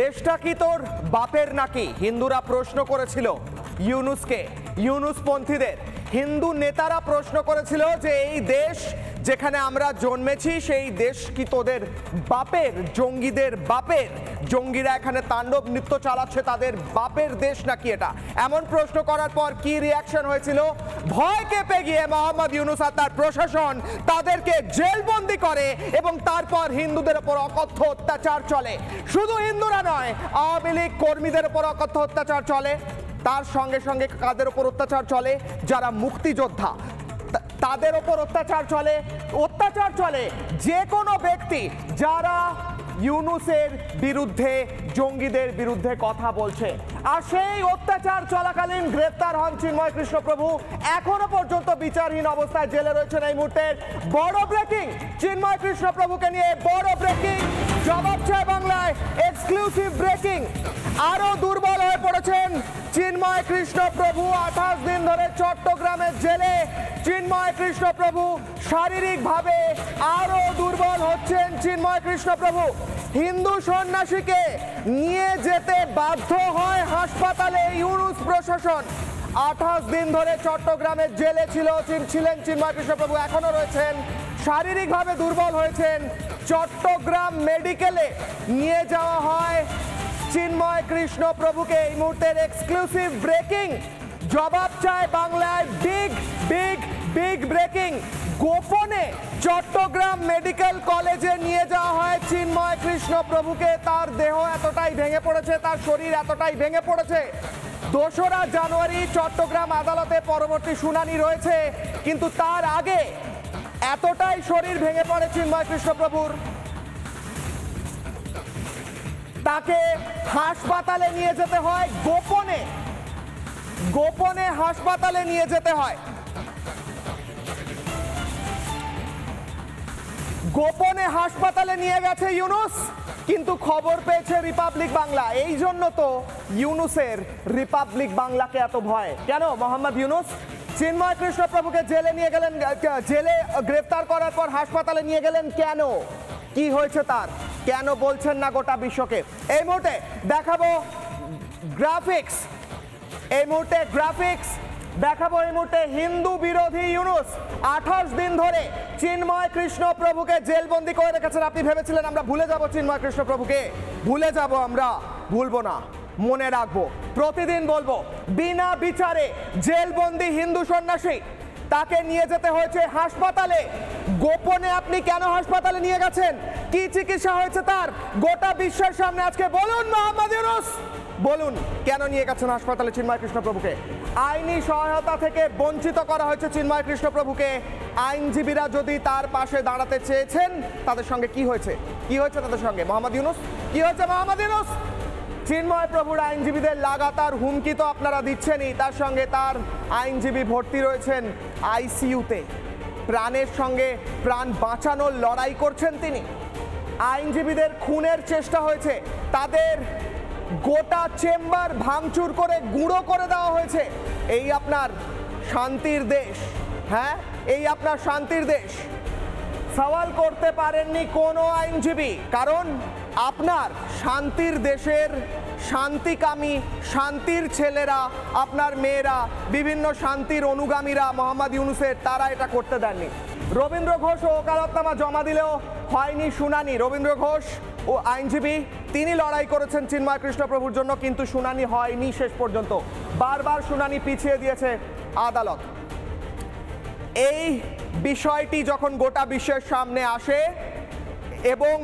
দেশটা কি তোর বাপের নাকি? হিন্দুরা প্রশ্ন করেছিল ইউনুসকে, ইউনুসপন্থীদের। হিন্দু নেতারা প্রশ্ন করেছিল যে এই দেশ যেখানে আমরা জন্মেছি সেই দেশ কি তোদের বাপের, জঙ্গিদের বাপের? জঙ্গিরা এখানে তাণ্ডব নৃত্য চালাচ্ছে, তাদের বাপের দেশ নাকি এটা? এমন প্রশ্ন করার পর কি রিয়াকশন হয়েছিল? ভয় কেঁপে গিয়ে মোহাম্মদ ইউনুস আর তার প্রশাসন তাদেরকে জেলবন্দি করে এবং তারপর হিন্দুদের উপর অকথ্য অত্যাচার চলে। শুধু হিন্দুরা নয়, আওয়ামী লীগ কর্মীদের উপর অকথ্য অত্যাচার চলে। তার সঙ্গে সঙ্গে কাদের উপর অত্যাচার চলে? যারা মুক্তিযোদ্ধা তাদের উপর অত্যাচার চলে। যে কোনো ব্যক্তি যারা ইউনুসের বিরুদ্ধে, জঙ্গিদের বিরুদ্ধে কথা বলছে। আর সেই অত্যাচার চলাকালীন গ্রেফতার হন চিন্ময় কৃষ্ণপ্রভু। এখনো পর্যন্ত বিচারহীন অবস্থায় জেলে রয়েছেন। এই মুহূর্তের বড় ব্রেকিং, চিন্ময় কৃষ্ণপ্রভুকে নিয়ে বড় ব্রেকিং, জবাব চায় বাংলায় এক্সক্লুসিভ ব্রেকিং। আরো দুর্বল হয়ে পড়েছেন চিন্ময় কৃষ্ণপ্রভু। 28 দিন ধরে চট্টগ্রামের জেলে চিন্ময় কৃষ্ণপ্রভু। শারীরিকভাবে আরো দুর্বল হচ্ছেন চিন্ময় কৃষ্ণপ্রভু। হিন্দু সন্ন্যাসীকে নিয়ে যেতে বাধ্য হয় হাসপাতালে ইউনুস প্রশাসন। 28 দিন ধরে চট্টগ্রামের জেলে ছিলেন চিন্ময় কৃষ্ণপ্রভু, এখনো রয়েছেন। শারীরিকভাবে দুর্বল হয়েছেন। চট্টগ্রাম মেডিকেলে নিয়ে যাওয়া হয় চিন্ময় কৃষ্ণপ্রভুকে। এই মুহূর্তের এক্সক্লুসিভ ব্রেকিং, জবাব চায় বাংলায় বিগ ব্রেকিং। গোপনে চট্টগ্রাম মেডিকেল কলেজে নিয়ে যাওয়া হয় চিন্ময় কৃষ্ণপ্রভুকে। তার দেহ এতটাই ভেঙে পড়েছে, তার শরীর এতটাই ভেঙে পড়েছে। 2রা জানুয়ারি চট্টগ্রাম আদালতে পরবর্তী শুনানি রয়েছে, কিন্তু তার আগে এতটাই শরীর ভেঙে পড়ে চিন্ময় কৃষ্ণপ্রভুর, তাকে হাসপাতালে নিয়ে যেতে হয় গোপনে হাসপাতালে নিয়ে যেতে হয়। গোপনে হাসপাতালে নিয়ে গেছে ইউনুস, কিন্তু খবর পেয়েছে রিপাবলিক বাংলা। এই জন্য তো ইউনুসের রিপাবলিক বাংলাকে এত ভয়। কেন মোহাম্মদ ইউনুস চিন্ময় কৃষ্ণপ্রভুকে জেলে নিয়ে গেলেন, জেলে গ্রেফতার করার পর হাসপাতালে নিয়ে গেলেন কেন? কি হয়েছে তার? কেন বলছেন না গোটা বিশ্বকে? এই মুহূর্তে দেখাবো গ্রাফিক্স, দেখাবো এই মুহূর্তে হিন্দু বিরোধী ইউনুস 28 দিন ধরে চিন্ময় কৃষ্ণপ্রভুকে জেলবন্দি করে রেখেছেন। আপনি ভেবেছিলেন আমরা ভুলে যাব চিন্ময় কৃষ্ণপ্রভুকে? ভুলে যাব আমরা, ভুলবো না, মনে রাখবো, প্রতিদিন বলবো। বিনা বিচারে জেলবন্দি হিন্দু সন্ন্যাসী, তাকে নিয়ে যেতে হয়েছে হাসপাতালে। গোপনে আপনি কেন হাসপাতালে নিয়ে গেছেন? কি চিকিৎসা হয়েছে তার? গোটা বিশ্বের সামনে আজকে বলুন মোহাম্মদ ইউনুস, বলুন কেন নিয়ে গেছেন হাসপাতালে চিন্ময় কৃষ্ণপ্রভুকে? আইনি সহায়তা থেকে বঞ্চিত করা হয়েছে চিন্ময় কৃষ্ণপ্রভুকে। আইনজীবীরা যদি তার পাশে দাঁড়াতে চেয়েছেন, তাদের সঙ্গে কি হয়েছে তাদের সঙ্গে? মোহাম্মদ ইউনুস, কি হয়েছে মোহাম্মদ ইউনুস? চিন্ময় প্রভুর আইনজীবীদের লাগাতার হুমকি তো আপনারা দিচ্ছেনই, তার সঙ্গে তার আইনজীবী ভর্তি রয়েছেন আইসিইউতে। প্রাণের সঙ্গে প্রাণ বাঁচানোর লড়াই করছেন তিনি। আইনজীবীদের খুনের চেষ্টা হয়েছে, তাদের গোটা চেম্বার ভাঙচুর করে গুঁড়ো করে দেওয়া হয়েছে। এই আপনার শান্তির দেশ? হ্যাঁ, এই আপনার শান্তির দেশ? সওয়াল করতে পারেননি কোনো আইনজীবী, কারণ আপনার শান্তির দেশের শান্তিকামী, শান্তির ছেলেরা, আপনার মেয়েরা, বিভিন্ন শান্তির অনুগামীরা মোহাম্মদ ইউনুসের, তারা এটা করতে দেননি। রবীন্দ্র ঘোষ ও ওকালতনামা জমা দিলেও হয়নি শুনানি। রবীন্দ্র ঘোষ ও আইনজীবী, তিনি লড়াই করেছেন চিন্ময় কৃষ্ণপ্রভুর জন্য, কিন্তু শুনানি হয়নি শেষ পর্যন্ত। বারবার শুনানি পিছিয়ে দিয়েছে আদালত। এই বিষয়টি যখন গোটা বিশ্বের সামনে আসে এবং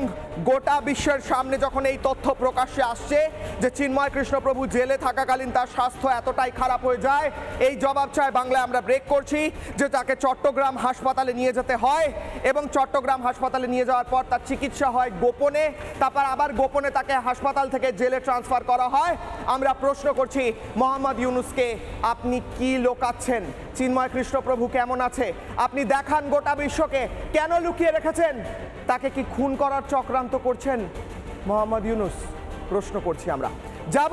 গোটা বিশ্বের সামনে যখন এই তথ্য প্রকাশ্যে আসছে যে চিন্ময় কৃষ্ণপ্রভু জেলে থাকাকালীন তার স্বাস্থ্য এতটাই খারাপ হয়ে যায়, এই জবাব চায় বাংলায় আমরা ব্রেক করছি যে তাকে চট্টগ্রাম হাসপাতালে নিয়ে যেতে হয় এবং চট্টগ্রাম হাসপাতালে নিয়ে যাওয়ার পর তার চিকিৎসা হয় গোপনে, তারপর আবার গোপনে তাকে হাসপাতাল থেকে জেলে ট্রান্সফার করা হয়। আমরা প্রশ্ন করছি মোহাম্মদ ইউনুসকে, আপনি কি লোকাচ্ছেন? চিন্ময় কৃষ্ণপ্রভু কেমন আছে আপনি দেখান গোটা বিশ্বকে। কেন লুকিয়ে রেখেছেন? তাকে কি খুন করার চক্রান্ত করছেন মোহাম্মদ ইউনুস? প্রশ্ন করছি আমরা। যাব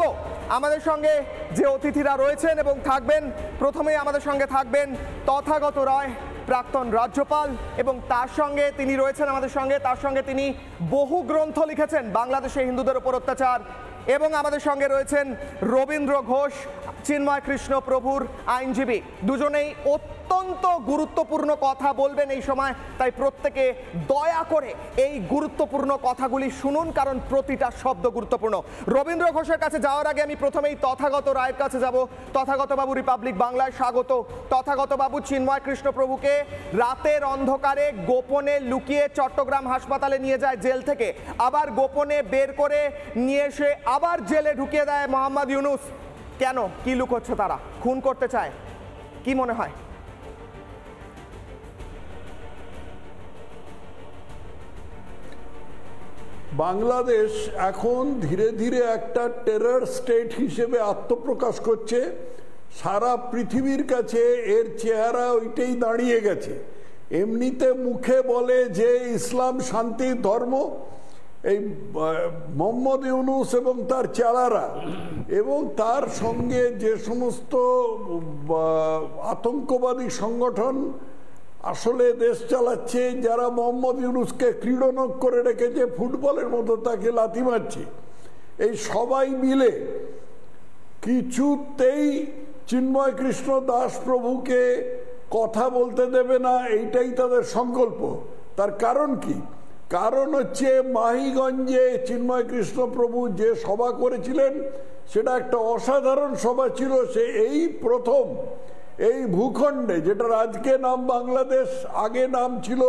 আমাদের সঙ্গে যে অতিথিরা রয়েছেন এবং থাকবেন, প্রথমেই আমাদের সঙ্গে থাকবেন তথাগত রায়, প্রাক্তন রাজ্যপাল, এবং তার সঙ্গে তিনি রয়েছেন আমাদের সঙ্গে, তার সঙ্গে তিনি বহু গ্রন্থ লিখেছেন বাংলাদেশে হিন্দুদের উপর অত্যাচার, এবং আমাদের সঙ্গে রয়েছেন রবীন্দ্র ঘোষ, চিন্ময় কৃষ্ণ প্রভুর আইনজীবী। দুজনেই অত্যন্ত গুরুত্বপূর্ণ কথা বলবেন এই সময়, তাই প্রত্যেকে দয়া করে এই গুরুত্বপূর্ণ কথাগুলি শুনুন, কারণ প্রতিটা শব্দ গুরুত্বপূর্ণ। রবীন্দ্র ঘোষের কাছে যাওয়ার আগে আমি প্রথমেই তথাগত রায়ের কাছে যাব। তথাগত বাবু, রিপাবলিক বাংলায় স্বাগত। তথাগত বাবু, চিন্ময় কৃষ্ণ প্রভুকে রাতের অন্ধকারে গোপনে লুকিয়ে চট্টগ্রাম হাসপাতালে নিয়ে যায় জেল থেকে, আবার গোপনে বের করে নিয়ে এসে আবার জেলে ঢুকিয়ে দেয় মোহাম্মদ ইউনূস। কেন? কি লুকোচ্ছে তারা? খুন করতে চায়? কি মনে হয়? বাংলাদেশ এখন ধীরে ধীরে একটা টেরর স্টেট হিসেবে আত্মপ্রকাশ করছে। সারা পৃথিবীর কাছে এর চেহারা ওইটাই দাঁড়িয়ে গেছে। এমনিতে মুখে বলে যে ইসলাম শান্তির ধর্ম, এই মোহাম্মদ ইউনূস এবং তার চেলারা এবং তার সঙ্গে যে সমস্ত আতঙ্কবাদী সংগঠন আসলে দেশ চালাচ্ছে, যারা মোহাম্মদ ইউনূসকে ক্রীড়নক করে রেখেছে, ফুটবলের মতো তাকে লাথি মারছে, এই সবাই মিলে কিছুতেই চিন্ময় কৃষ্ণ দাস প্রভুকে কথা বলতে দেবে না, এইটাই তাদের সংকল্প। তার কারণ কি? কারণ হচ্ছে মাহিগঞ্জে চিন্ময় কৃষ্ণ প্রভু যে সভা করেছিলেন সেটা একটা অসাধারণ সভা ছিল। সে এই প্রথম এই ভূখণ্ডে, যেটার আজকে নাম বাংলাদেশ, আগে নাম ছিল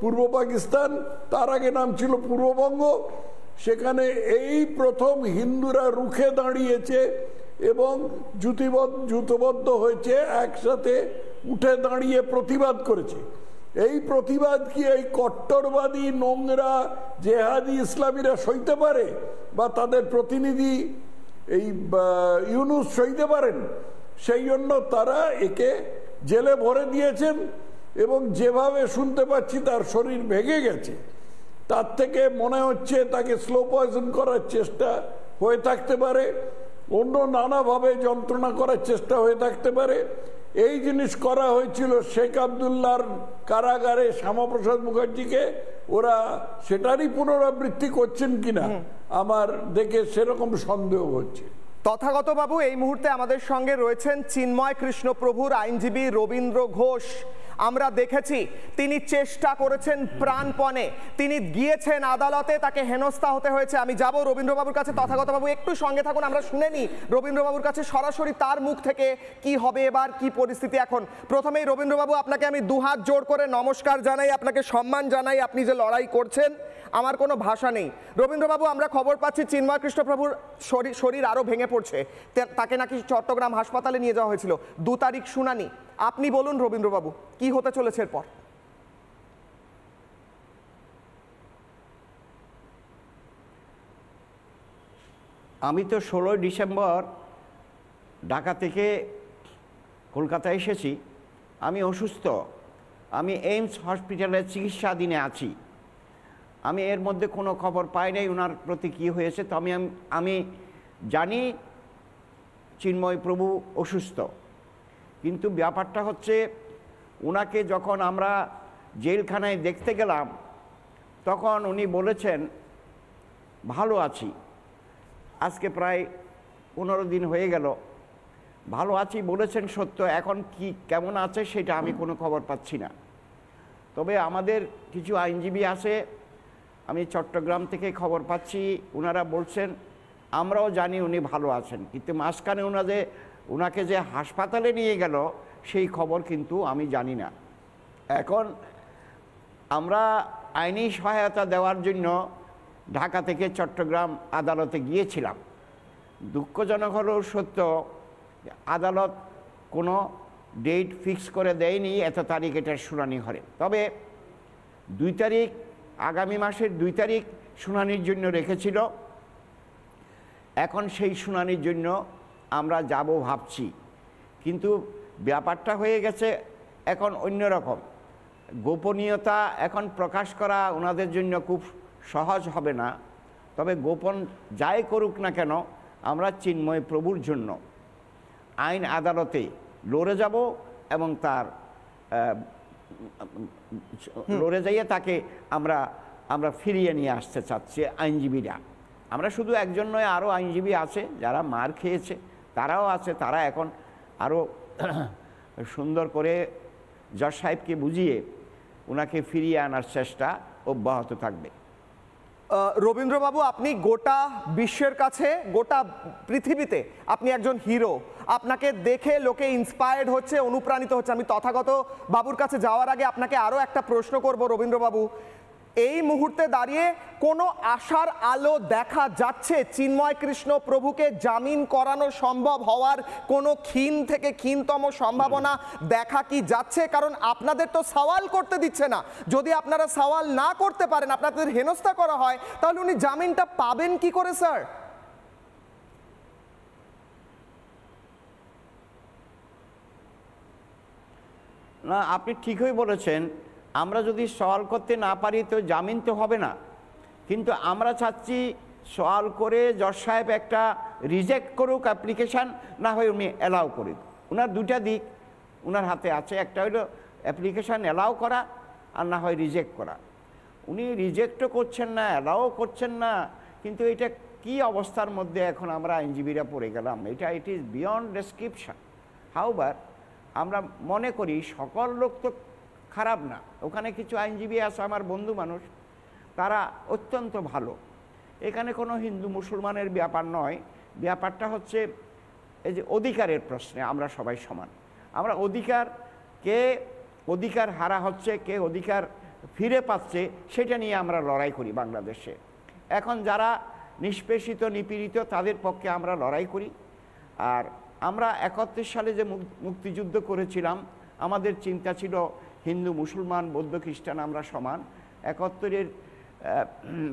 পূর্ব পাকিস্তান, তার আগে নাম ছিল পূর্ববঙ্গ, সেখানে এই প্রথম হিন্দুরা রুখে দাঁড়িয়েছে এবং জুতবদ্ধ হয়েছে, একসাথে উঠে দাঁড়িয়ে প্রতিবাদ করেছে। এই প্রতিবাদ কি এই কট্টরবাদী নোংরা জেহাদি ইসলামীরা সইতে পারে, বা তাদের প্রতিনিধি এই ইউনূস সইতে পারেন? সেই জন্য তারা একে জেলে ভরে দিয়েছেন এবং যেভাবে শুনতে পাচ্ছি তার শরীর ভেঙে গেছে। তার থেকে মনে হচ্ছে তাকে স্লো পয়জন করার চেষ্টা হয়ে থাকতে পারে, অন্য নানাভাবে যন্ত্রণা করার চেষ্টা হয়ে থাকতে পারে। এই জিনিস করা হয়েছিল শেখ আবদুল্লাহর কারাগারে শ্যামাপ্রসাদ মুখার্জিকে, ওরা সেটারই পুনরাবৃত্তি করছেন কিনা আমার দেখে সেরকম সন্দেহ হচ্ছে। তথাগত বাবু, এই মুহূর্তে আমাদের সঙ্গে রয়েছেন চিন্ময় কৃষ্ণ প্রভুর আইনজীবী রবীন্দ্র ঘোষ। আমরা দেখেছি তিনি চেষ্টা করেছেন প্রাণপণে, তিনি গিয়েছেন আদালতে, তাকে হেনস্থা হতে হয়েছে। আমি যাব রবীন্দ্রবাবুর কাছে। তথাগত বাবু একটু সঙ্গে থাকুন, আমরা শুনে নিই রবীন্দ্রবাবুর কাছে সরাসরি তার মুখ থেকে কি হবে এবার, কি পরিস্থিতি এখন। প্রথমেই রবীন্দ্রবাবু, আপনাকে আমি দুহাত জোড় করে নমস্কার জানাই, আপনাকে সম্মান জানাই, আপনি যে লড়াই করছেন, আমার কোনো ভাষা নেই। রবীন্দ্রবাবু, আমরা খবর পাচ্ছি চিন্ময় কৃষ্ণ প্রভুর শরীর আরও ভেঙে পড়ছে, তাকে নাকি চট্টগ্রাম হাসপাতালে নিয়ে যাওয়া হয়েছিল। 2 তারিখ শুনানি। আপনি বলুন রবীন্দ্রবাবু, কি হতে চলেছে এরপর? আমি তো 16 ডিসেম্বর ঢাকা থেকে কলকাতা এসেছি। আমি অসুস্থ, আমি এইমস হসপিটালে চিকিৎসাধীনে আছি। আমি এর মধ্যে কোনো খবর পাই নাই ওনার প্রতি কী হয়েছে। তো আমি জানি চিন্ময় প্রভু অসুস্থ, কিন্তু ব্যাপারটা হচ্ছে ওনাকে যখন আমরা জেলখানায় দেখতে গেলাম তখন উনি বলেছেন ভালো আছি। আজকে প্রায় 15 দিন হয়ে গেল, ভালো আছি বলেছেন সত্য, এখন কি কেমন আছে সেটা আমি কোনো খবর পাচ্ছি না। তবে আমাদের কিছু আইনজীবী আছে, আমি চট্টগ্রাম থেকে খবর পাচ্ছি, ওনারা বলছেন আমরাও জানি উনি ভালো আছেন, কিন্তু মাঝখানে ওনাকে যে হাসপাতালে নিয়ে গেল সেই খবর কিন্তু আমি জানি না। এখন আমরা আইনি সহায়তা দেওয়ার জন্য ঢাকা থেকে চট্টগ্রাম আদালতে গিয়েছিলাম। দুঃখজনক হলেও সত্য, আদালত কোনো ডেট ফিক্স করে দেয়নি এত তারিখ এটার শুনানি হবে। তবে 2 তারিখ, আগামী মাসের 2 তারিখ শুনানির জন্য রেখেছিল। এখন সেই শুনানির জন্য আমরা যাব ভাবছি, কিন্তু ব্যাপারটা হয়ে গেছে এখন অন্যরকম। গোপনীয়তা এখন প্রকাশ করা ওনাদের জন্য খুব সহজ হবে না। তবে গোপন যাই করুক না কেন, আমরা চিন্ময় প্রভুর জন্য আইন আদালতে লড়ে যাব এবং তার লড়ে যাইয়ে তাকে আমরা ফিরিয়ে নিয়ে আসতে চাচ্ছি আইনজীবীরা। আমরা শুধু একজন নয়, আরও আইনজীবী আছে যারা মার খেয়েছে, তারাও আছে, তারা এখন আরও সুন্দর করে জজ সাহেবকে বুঝিয়ে ওনাকে ফিরিয়ে আনার চেষ্টা অব্যাহত থাকবে। রবীন্দ্রবাবু, আপনি গোটা বিশ্বের কাছে, গোটা পৃথিবীতে আপনি একজন হিরো। আপনাকে দেখে লোকে ইন্সপায়ার্ড হচ্ছে, অনুপ্রাণিত হচ্ছে। আমি তথাগত বাবুর কাছে যাওয়ার আগে আপনাকে আরও একটা প্রশ্ন করব রবীন্দ্রবাবু। এই মুহূর্তে দাঁড়িয়ে কোনো আশার আলো দেখা যাচ্ছে? চিন্ময় কৃষ্ণ প্রভুকে জামিন করানো সম্ভব হওয়ার কোনো ক্ষীণ থেকে ক্ষীণতম সম্ভাবনা দেখা কি যাচ্ছে? কারণ আপনাদের তো সওয়াল করতে দিচ্ছে না। যদি আপনারা সওয়াল না করতে পারেন, আপনাদের হেনস্থা করা হয়, তাহলে উনি জামিনটা পাবেন কি করে স্যার? না, আপনি ঠিকই বলেছেন। আমরা যদি সওয়াল করতে না পারি তো জামিন তো হবে না। কিন্তু আমরা চাচ্ছি সওয়াল করে জজ সাহেব একটা রিজেক্ট করুক অ্যাপ্লিকেশান, না হয় উনি অ্যালাউ করুক। ওনার দুটা দিক ওনার হাতে আছে, একটা হলো অ্যাপ্লিকেশান অ্যালাউ করা, আর না হয় রিজেক্ট করা। উনি রিজেক্টও করছেন না, অ্যালাউ করছেন না। কিন্তু এটা কি অবস্থার মধ্যে এখন আমরা আইনজীবীরা পড়ে গেলাম, এটা ইট ইজ বিয়ন্ড ডেসক্রিপশন। হাউবার আমরা মনে করি সকল লোক তো খারাপ না। ওখানে কিছু আইনজীবী আছে আমার বন্ধু মানুষ, তারা অত্যন্ত ভালো। এখানে কোনো হিন্দু মুসলমানের ব্যাপার নয়, ব্যাপারটা হচ্ছে এই যে অধিকারের প্রশ্নে আমরা সবাই সমান। আমরা কে অধিকার হারা হচ্ছে, কে অধিকার ফিরে পাচ্ছে, সেটা নিয়ে আমরা লড়াই করি বাংলাদেশে। এখন যারা নিষ্পেষিত, নিপীড়িত, তাদের পক্ষে আমরা লড়াই করি। আর আমরা 71 সালে যে মুক্তিযুদ্ধ করেছিলাম, আমাদের চিন্তা ছিল হিন্দু মুসলমান বৌদ্ধ খ্রিস্টান আমরা সমান।